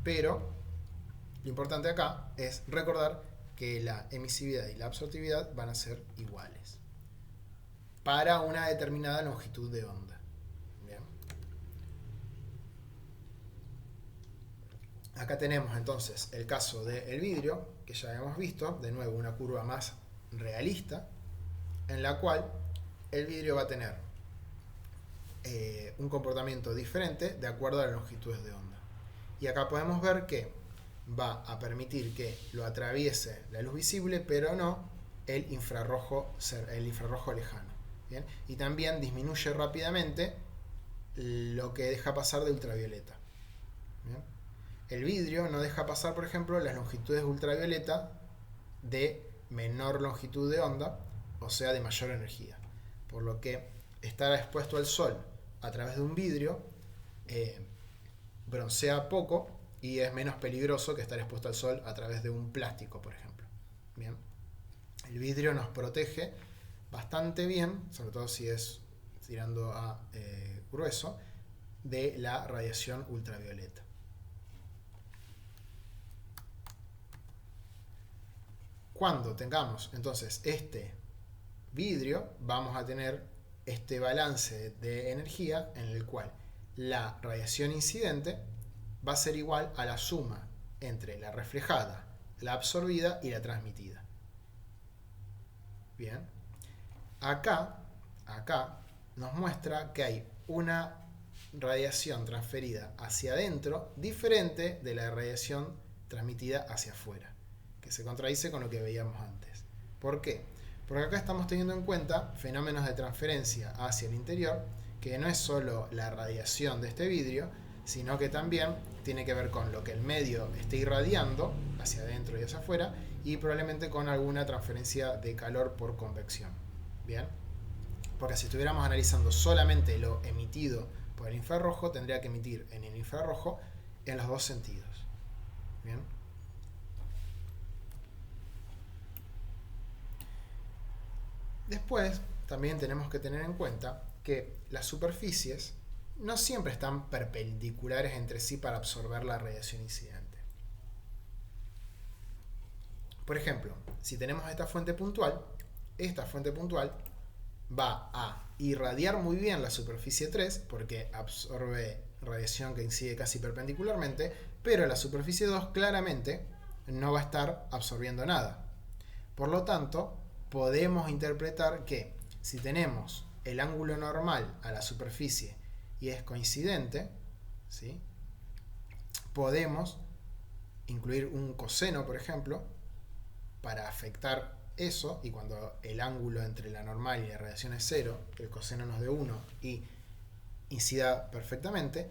Pero lo importante acá es recordar que la emisividad y la absortividad van a ser iguales para una determinada longitud de onda. ¿Bien? Acá tenemos entonces el caso del vidrio, que ya hemos visto, de nuevo una curva más realista, en la cual el vidrio va a tener un comportamiento diferente de acuerdo a las longitudes de onda. Y acá podemos ver que va a permitir que lo atraviese la luz visible, pero no el infrarrojo lejano. ¿Bien? Y también disminuye rápidamente lo que deja pasar de ultravioleta. ¿Bien? El vidrio no deja pasar, por ejemplo, las longitudes ultravioleta de menor longitud de onda, o sea, de mayor energía. Por lo que estar expuesto al sol a través de un vidrio broncea poco y es menos peligroso que estar expuesto al sol a través de un plástico, por ejemplo. Bien. El vidrio nos protege bastante bien, sobre todo si es tirando a grueso, de la radiación ultravioleta. Cuando tengamos entonces este vidrio, vamos a tener este balance de energía en el cual la radiación incidente va a ser igual a la suma entre la reflejada, la absorbida y la transmitida. Bien. Acá nos muestra que hay una radiación transferida hacia adentro diferente de la radiación transmitida hacia afuera, que se contradice con lo que veíamos antes. ¿Por qué? Porque acá estamos teniendo en cuenta fenómenos de transferencia hacia el interior, que no es solo la radiación de este vidrio, sino que también tiene que ver con lo que el medio esté irradiando hacia adentro y hacia afuera, y probablemente con alguna transferencia de calor por convección. Bien, porque si estuviéramos analizando solamente lo emitido por el infrarrojo, tendría que emitir en el infrarrojo en los dos sentidos. Bien. Después, también tenemos que tener en cuenta que las superficies no siempre están perpendiculares entre sí para absorber la radiación incidente. Por ejemplo, si tenemos esta fuente puntual va a irradiar muy bien la superficie 3 porque absorbe radiación que incide casi perpendicularmente, pero la superficie 2 claramente no va a estar absorbiendo nada. Por lo tanto, podemos interpretar que si tenemos el ángulo normal a la superficie y es coincidente, ¿sí?, podemos incluir un coseno, por ejemplo, para afectar eso, y cuando el ángulo entre la normal y la radiación es 0, el coseno nos dé 1 y incida perfectamente,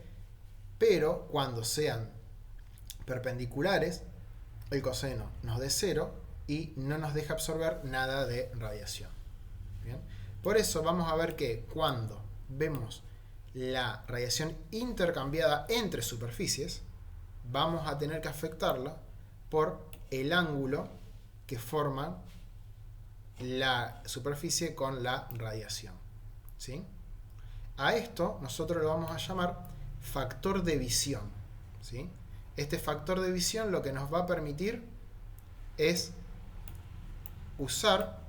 pero cuando sean perpendiculares, el coseno nos dé 0 y no nos deja absorber nada de radiación. ¿Bien? Por eso vamos a ver que cuando vemos la radiación intercambiada entre superficies, vamos a tener que afectarla por el ángulo que forma la superficie con la radiación. ¿Sí? A esto nosotros lo vamos a llamar factor de visión. ¿Sí? Este factor de visión lo que nos va a permitir es usar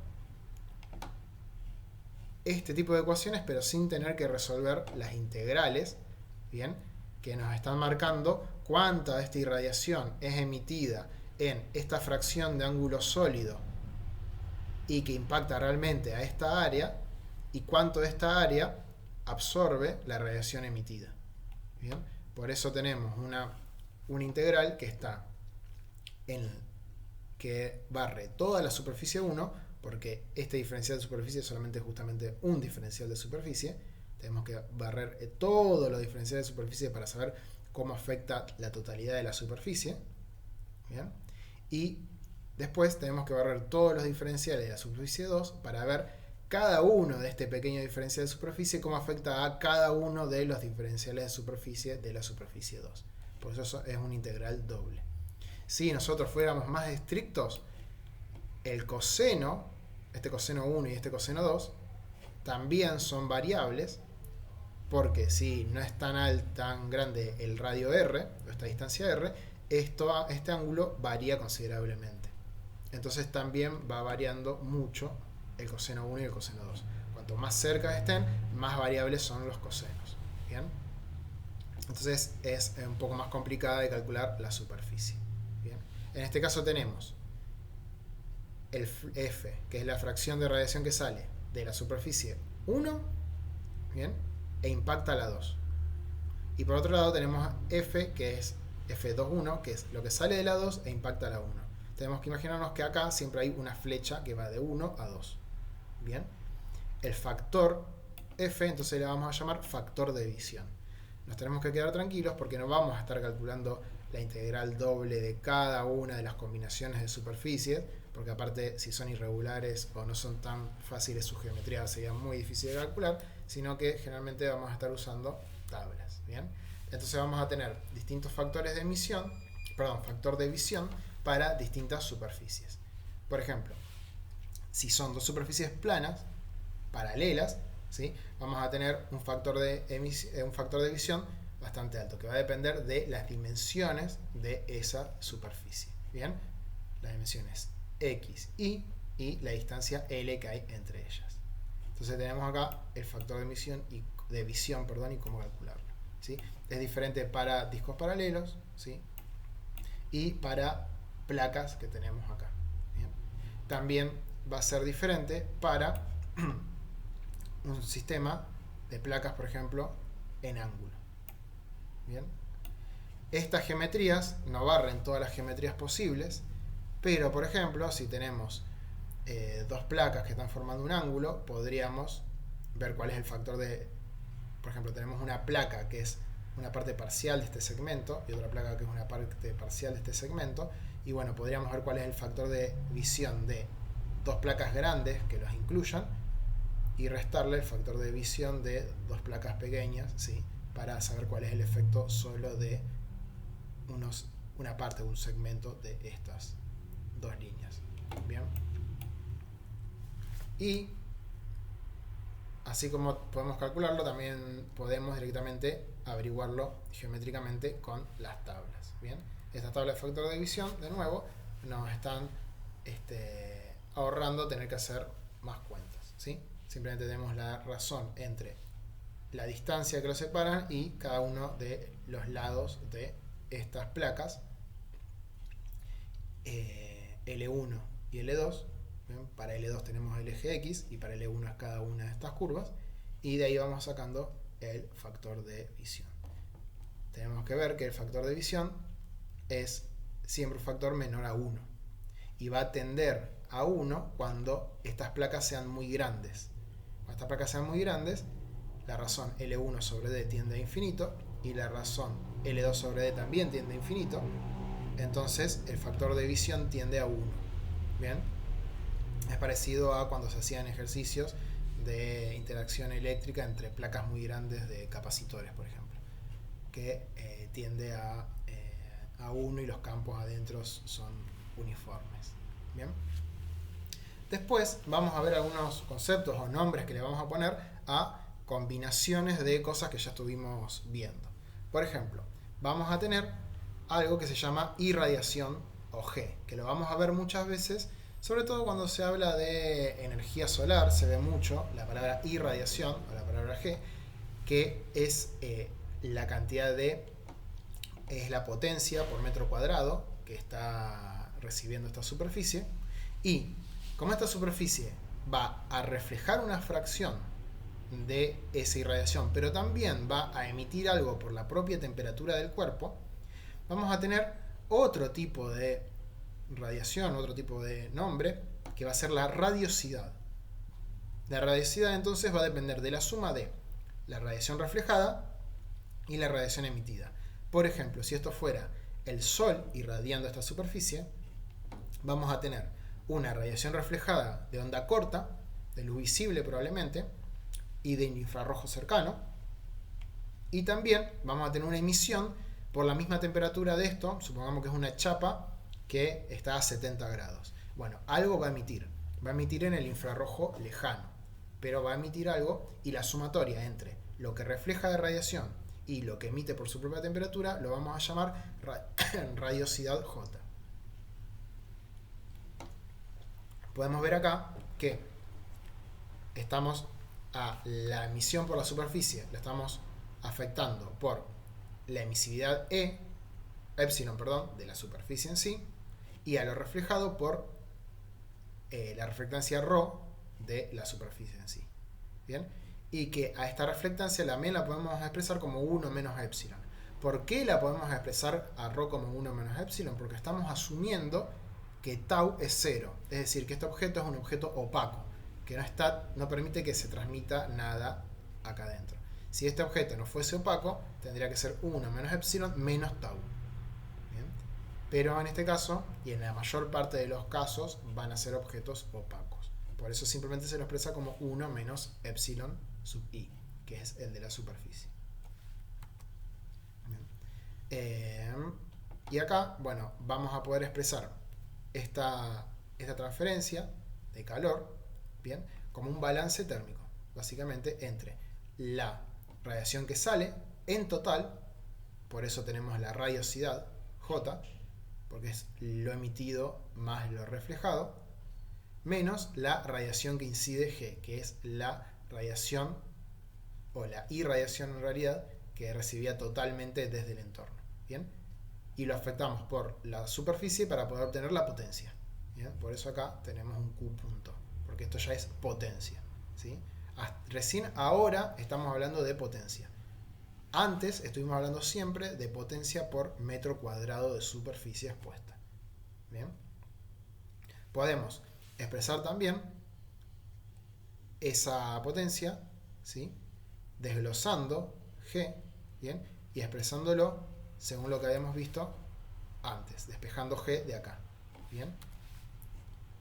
este tipo de ecuaciones, pero sin tener que resolver las integrales, ¿bien?, que nos están marcando cuánta de esta irradiación es emitida en esta fracción de ángulo sólido y que impacta realmente a esta área, y cuánto de esta área absorbe la radiación emitida. ¿Bien? Por eso tenemos una integral que está que barre toda la superficie 1, porque este diferencial de superficie es solamente justamente un diferencial de superficie. Tenemos que barrer todos los diferenciales de superficie para saber cómo afecta la totalidad de la superficie. ¿Bien? Y después tenemos que barrer todos los diferenciales de la superficie 2 para ver cada uno de este pequeño diferencial de superficie cómo afecta a cada uno de los diferenciales de superficie de la superficie 2. Por eso es una integral doble. Si nosotros fuéramos más estrictos, el coseno, este coseno 1 y este coseno 2, también son variables, porque si no es tan grande el radio r, o esta distancia r, este ángulo varía considerablemente. Entonces también va variando mucho el coseno 1 y el coseno 2. Cuanto más cerca estén, más variables son los cosenos. ¿Bien? Entonces es un poco más complicada de calcular la superficie. Bien. En este caso tenemos el F, que es la fracción de radiación que sale de la superficie 1, ¿bien? E impacta a la 2. Y por otro lado tenemos F, que es F21, que es lo que sale de la 2 e impacta a la 1. Tenemos que imaginarnos que acá siempre hay una flecha que va de 1 a 2. Bien. El factor F, entonces le vamos a llamar factor de visión. Nos tenemos que quedar tranquilos porque no vamos a estar calculando la integral doble de cada una de las combinaciones de superficies, porque aparte si son irregulares o no son tan fáciles su geometría sería muy difícil de calcular, sino que generalmente vamos a estar usando tablas. ¿Bien? Entonces vamos a tener distintos factores de emisión, factor de visión para distintas superficies. Por ejemplo, si son dos superficies planas, paralelas, ¿sí? Vamos a tener un factor de visión bastante alto, que va a depender de las dimensiones de esa superficie. ¿Bien? Las dimensiones X, Y y la distancia L que hay entre ellas. Entonces tenemos acá el factor de visión y cómo calcularlo. ¿Sí? Es diferente para discos paralelos, ¿sí? Y para placas que tenemos acá. ¿Bien? También va a ser diferente para un sistema de placas, por ejemplo, en ángulo. Bien. Estas geometrías no barren todas las geometrías posibles, pero por ejemplo, si tenemos dos placas que están formando un ángulo, podríamos ver cuál es el factor de... Por ejemplo, tenemos una placa que es una parte parcial de este segmento y otra placa que es una parte parcial de este segmento, y bueno, podríamos ver cuál es el factor de visión de dos placas grandes que los incluyan y restarle el factor de visión de dos placas pequeñas, ¿sí? Para saber cuál es el efecto solo de una parte, un segmento de estas dos líneas. Bien. Y así como podemos calcularlo, también podemos directamente averiguarlo geométricamente con las tablas. Bien. Estas tablas de factor de visión, de nuevo, nos están ahorrando tener que hacer más cuentas, ¿sí? Simplemente tenemos la razón entre la distancia que los separan y cada uno de los lados de estas placas, L1 y L2. ¿Bien? Para L2 tenemos el eje X y para L1 es cada una de estas curvas, y de ahí vamos sacando el factor de visión. Tenemos que ver que el factor de visión es siempre un factor menor a 1 y va a tender a 1 cuando estas placas sean muy grandes. Cuando estas placas sean muy grandes, la razón L1 sobre D tiende a infinito y la razón L2 sobre D también tiende a infinito. Entonces el factor de visión tiende a 1. ¿Bien? Es parecido a cuando se hacían ejercicios de interacción eléctrica entre placas muy grandes de capacitores, por ejemplo, que tiende a 1 y los campos adentro son uniformes. ¿Bien? Después vamos a ver algunos conceptos o nombres que le vamos a poner a combinaciones de cosas que ya estuvimos viendo. Por ejemplo, vamos a tener algo que se llama irradiación o G, que lo vamos a ver muchas veces, sobre todo cuando se habla de energía solar, se ve mucho la palabra irradiación o la palabra G, que es la cantidad es la potencia por metro cuadrado que está recibiendo esta superficie, y como esta superficie va a reflejar una fracción de esa irradiación, pero también va a emitir algo por la propia temperatura del cuerpo, vamos a tener otro tipo de radiación, otro tipo de nombre, que va a ser la radiosidad. La radiosidad entonces va a depender de la suma de la radiación reflejada y la radiación emitida. Por ejemplo, si esto fuera el Sol irradiando esta superficie, vamos a tener una radiación reflejada de onda corta, de luz visible probablemente, y de infrarrojo cercano, y también vamos a tener una emisión por la misma temperatura de esto. Supongamos que es una chapa que está a 70 grados. Bueno, algo va a emitir en el infrarrojo lejano, pero va a emitir algo, y la sumatoria entre lo que refleja de radiación y lo que emite por su propia temperatura lo vamos a llamar radiosidad J. Podemos ver acá que estamos a la emisión por la superficie, la estamos afectando por la emisividad epsilon, perdón, de la superficie en sí, y a lo reflejado por la reflectancia ρ de la superficie en sí. ¿Bien? Y que a esta reflectancia también la podemos expresar como 1 menos epsilon. ¿Por qué la podemos expresar a ρ como 1 menos epsilon? Porque estamos asumiendo que tau es 0. Es decir, que este objeto es un objeto opaco, que no permite que se transmita nada acá adentro. Si este objeto no fuese opaco, tendría que ser 1 menos epsilon menos tau. ¿Bien? Pero en este caso, y en la mayor parte de los casos, van a ser objetos opacos. Por eso simplemente se lo expresa como 1 menos epsilon sub i, que es el de la superficie. Y acá, bueno, vamos a poder expresar esta transferencia de calor, ¿bien?, como un balance térmico, básicamente entre la radiación que sale en total, por eso tenemos la radiosidad J, porque es lo emitido más lo reflejado, menos la radiación que incide G, que es la radiación o la irradiación en realidad que recibía totalmente desde el entorno. ¿Bien? Y lo afectamos por la superficie para poder obtener la potencia. ¿Bien? Por eso acá tenemos un Q punto, porque esto ya es potencia. ¿Sí? Recién ahora estamos hablando de potencia. Antes estuvimos hablando siempre de potencia por metro cuadrado de superficie expuesta. ¿Bien? Podemos expresar también esa potencia, ¿sí?, desglosando G, ¿bien?, y expresándolo según lo que habíamos visto antes, despejando G de acá. ¿Bien?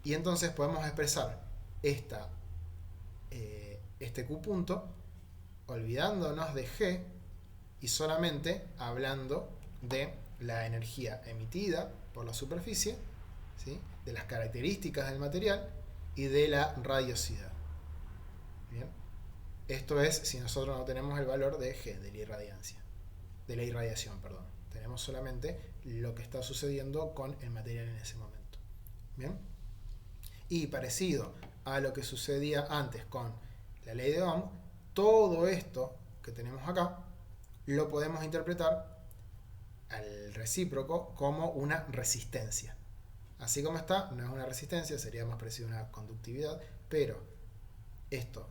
Y entonces podemos expresar este Q punto olvidándonos de G y solamente hablando de la energía emitida por la superficie, ¿sí?, de las características del material y de la radiosidad. ¿Bien? Esto es si nosotros no tenemos el valor de G, de la irradiación, perdón. Tenemos solamente lo que está sucediendo con el material en ese momento. ¿Bien? Y parecido a lo que sucedía antes con la ley de Ohm, todo esto que tenemos acá lo podemos interpretar al recíproco como una resistencia. Así como está, no es una resistencia, sería más parecido a una conductividad, pero esto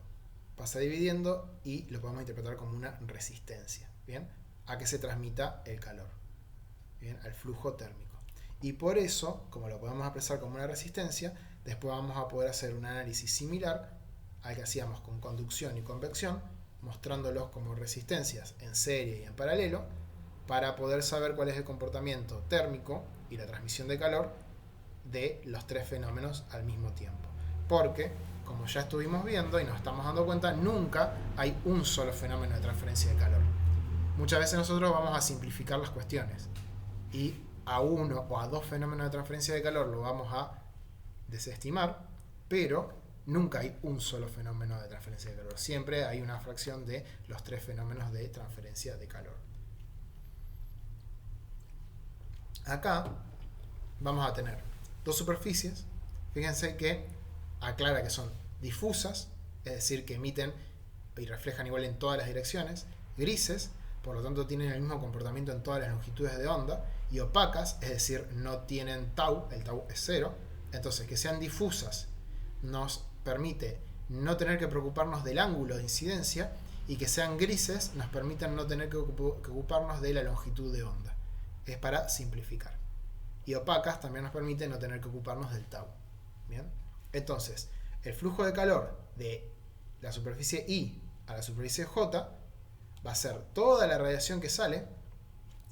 pasa dividiendo y lo podemos interpretar como una resistencia, ¿bien?, a que se transmita el calor, ¿bien?, al flujo térmico. Y por eso, como lo podemos expresar como una resistencia, después vamos a poder hacer un análisis similar al que hacíamos con conducción y convección, mostrándolos como resistencias en serie y en paralelo, para poder saber cuál es el comportamiento térmico y la transmisión de calor de los tres fenómenos al mismo tiempo. Porque, como ya estuvimos viendo y nos estamos dando cuenta, nunca hay un solo fenómeno de transferencia de calor. Muchas veces nosotros vamos a simplificar las cuestiones y a uno o a dos fenómenos de transferencia de calor lo vamos a desestimar, pero nunca hay un solo fenómeno de transferencia de calor. Siempre hay una fracción de los tres fenómenos de transferencia de calor. Acá vamos a tener dos superficies. Fíjense que aclara que son difusas, es decir, que emiten y reflejan igual en todas las direcciones, grises, por lo tanto tienen el mismo comportamiento en todas las longitudes de onda, y opacas, es decir, no tienen tau, el tau es 0. Entonces, que sean difusas nos permite no tener que preocuparnos del ángulo de incidencia, y que sean grises nos permiten no tener que ocuparnos de la longitud de onda. Es para simplificar. Y opacas también nos permite no tener que ocuparnos del tau. ¿Bien? Entonces, el flujo de calor de la superficie I a la superficie J va a ser toda la radiación que sale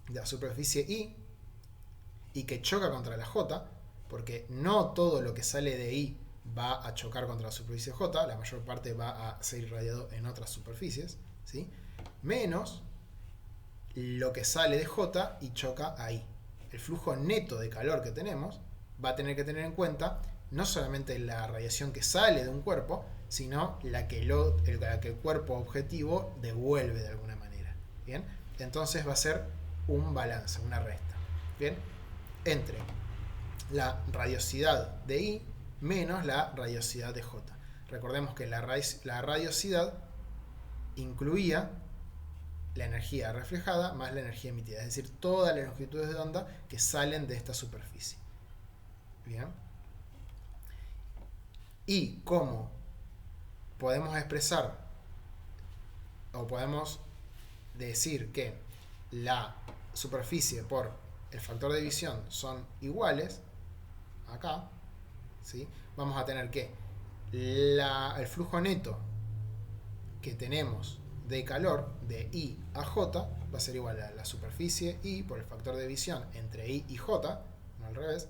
de la superficie I y que choca contra la J, porque no todo lo que sale de I va a chocar contra la superficie J, la mayor parte va a ser irradiado en otras superficies, ¿sí?, menos lo que sale de J y choca ahí. El flujo neto de calor que tenemos va a tener que tener en cuenta no solamente la radiación que sale de un cuerpo, sino la que el cuerpo objetivo devuelve de alguna manera. ¿Bien? Entonces va a ser un balance, una resta. ¿Bien? Entre la radiosidad de I menos la radiosidad de J. Recordemos que la radiosidad incluía la energía reflejada más la energía emitida, es decir, todas las longitudes de onda que salen de esta superficie. Bien. Y cómo podemos expresar o podemos decir que la superficie por el factor de división son iguales, acá, ¿sí? Vamos a tener que el flujo neto que tenemos de calor de I a J va a ser igual a la superficie I por el factor de división entre I y J, no al revés,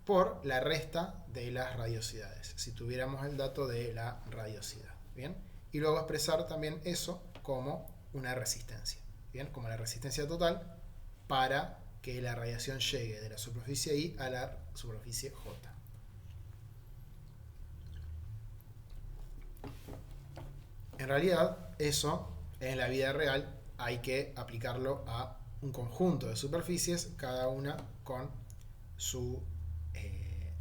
por la resta de las radiosidades, si tuviéramos el dato de la radiosidad. ¿Bien? Y luego expresar también eso como una resistencia. ¿Bien? Como la resistencia total para que la radiación llegue de la superficie I a la superficie J. En realidad, eso en la vida real hay que aplicarlo a un conjunto de superficies, cada una con su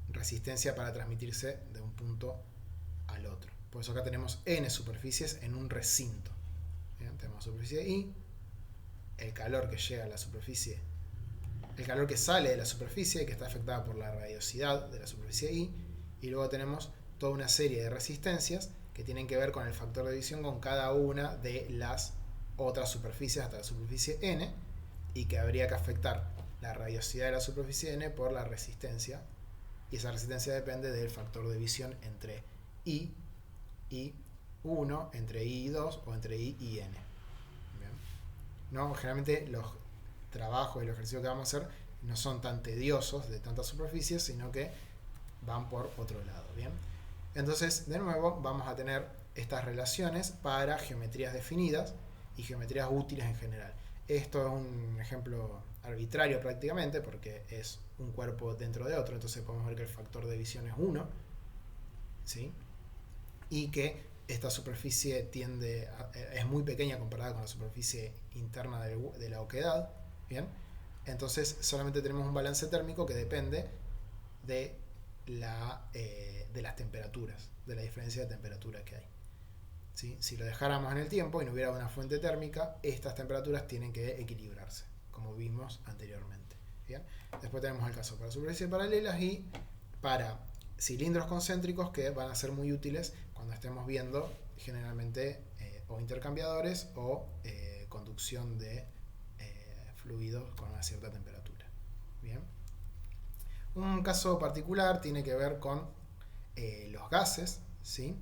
resistencia para transmitirse de un punto al otro. Por eso acá tenemos n superficies en un recinto. ¿Bien? Tenemos superficie I, el calor que llega a la superficie, el calor que sale de la superficie, que está afectada por la radiosidad de la superficie I, y luego tenemos toda una serie de resistencias que tienen que ver con el factor de división con cada una de las otras superficies hasta la superficie n, y que habría que afectar la radiosidad de la superficie n por la resistencia, y esa resistencia depende del factor de división entre I y 1, entre I y 2 o entre I y n. ¿Bien? No, generalmente los trabajos y los ejercicios que vamos a hacer no son tan tediosos de tantas superficies, sino que van por otro lado. ¿Bien? Entonces, de nuevo, vamos a tener estas relaciones para geometrías definidas y geometrías útiles en general. Esto es un ejemplo arbitrario prácticamente, porque es un cuerpo dentro de otro, entonces podemos ver que el factor de división es 1, ¿sí? Y que esta superficie es muy pequeña comparada con la superficie interna de la oquedad. ¿Bien? Entonces solamente tenemos un balance térmico que depende de las temperaturas, de la diferencia de temperatura que hay. ¿Sí? Si lo dejáramos en el tiempo y no hubiera una fuente térmica, estas temperaturas tienen que equilibrarse, como vimos anteriormente. ¿Bien? Después tenemos el caso para superficies paralelas y para cilindros concéntricos, que van a ser muy útiles cuando estemos viendo generalmente o intercambiadores o conducción de fluidos con una cierta temperatura. Bien. Un caso particular tiene que ver con los gases, ¿sí?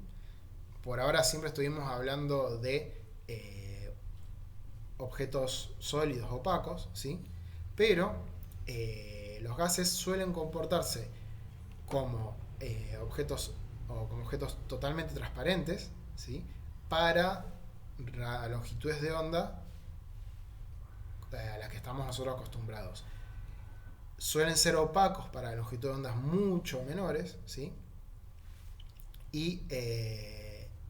Por ahora siempre estuvimos hablando de objetos sólidos opacos, ¿sí? Pero los gases suelen comportarse como objetos totalmente transparentes, ¿sí? Para longitudes de onda a las que estamos nosotros acostumbrados. Suelen ser opacos para longitudes de ondas mucho menores, ¿sí? Y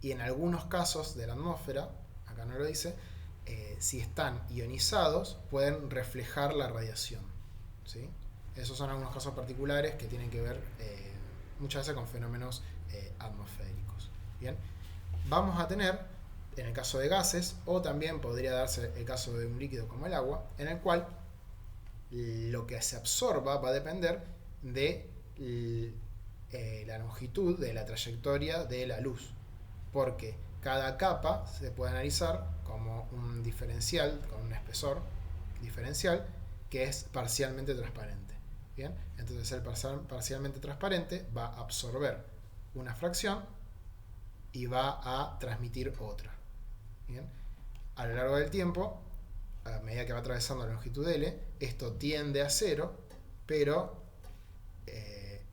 en algunos casos de la atmósfera, acá no lo dice, si están ionizados pueden reflejar la radiación, ¿sí? Esos son algunos casos particulares que tienen que ver muchas veces con fenómenos atmosféricos. Bien, vamos a tener, en el caso de gases, o también podría darse el caso de un líquido como el agua, en el cual lo que se absorba va a depender de la longitud de la trayectoria de la luz, porque cada capa se puede analizar como un diferencial, con un espesor diferencial, que es parcialmente transparente. ¿Bien? Entonces el parcialmente transparente va a absorber una fracción y va a transmitir otra. ¿Bien? A lo largo del tiempo, a medida que va atravesando la longitud L, esto tiende a cero, pero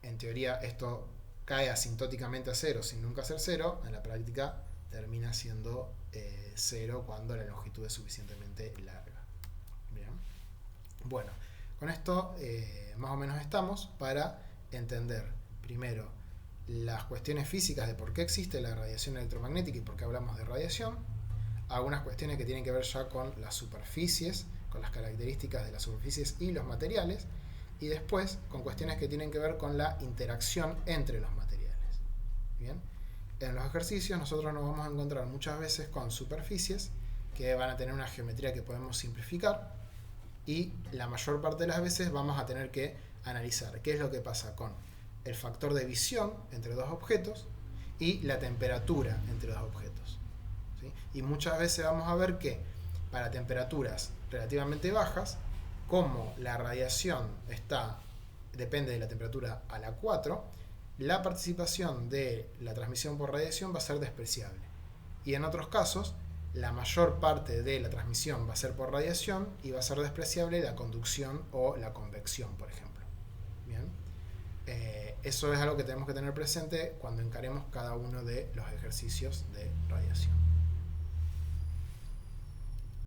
en teoría esto cae asintóticamente a cero sin nunca ser cero. En la práctica termina siendo cero cuando la longitud es suficientemente larga. Bien. Bueno, con esto más o menos estamos para entender primero las cuestiones físicas de por qué existe la radiación electromagnética y por qué hablamos de radiación, algunas cuestiones que tienen que ver ya con las superficies, con las características de las superficies y los materiales, y después con cuestiones que tienen que ver con la interacción entre los materiales. Bien, en los ejercicios nosotros nos vamos a encontrar muchas veces con superficies que van a tener una geometría que podemos simplificar, y la mayor parte de las veces vamos a tener que analizar qué es lo que pasa con el factor de visión entre dos objetos y la temperatura entre dos objetos, ¿sí? Y muchas veces vamos a ver que para temperaturas relativamente bajas, como la radiación depende de la temperatura a la 4, la participación de la transmisión por radiación va a ser despreciable. Y en otros casos, la mayor parte de la transmisión va a ser por radiación y va a ser despreciable la conducción o la convección, por ejemplo. Bien. Eso es algo que tenemos que tener presente cuando encaremos cada uno de los ejercicios de radiación.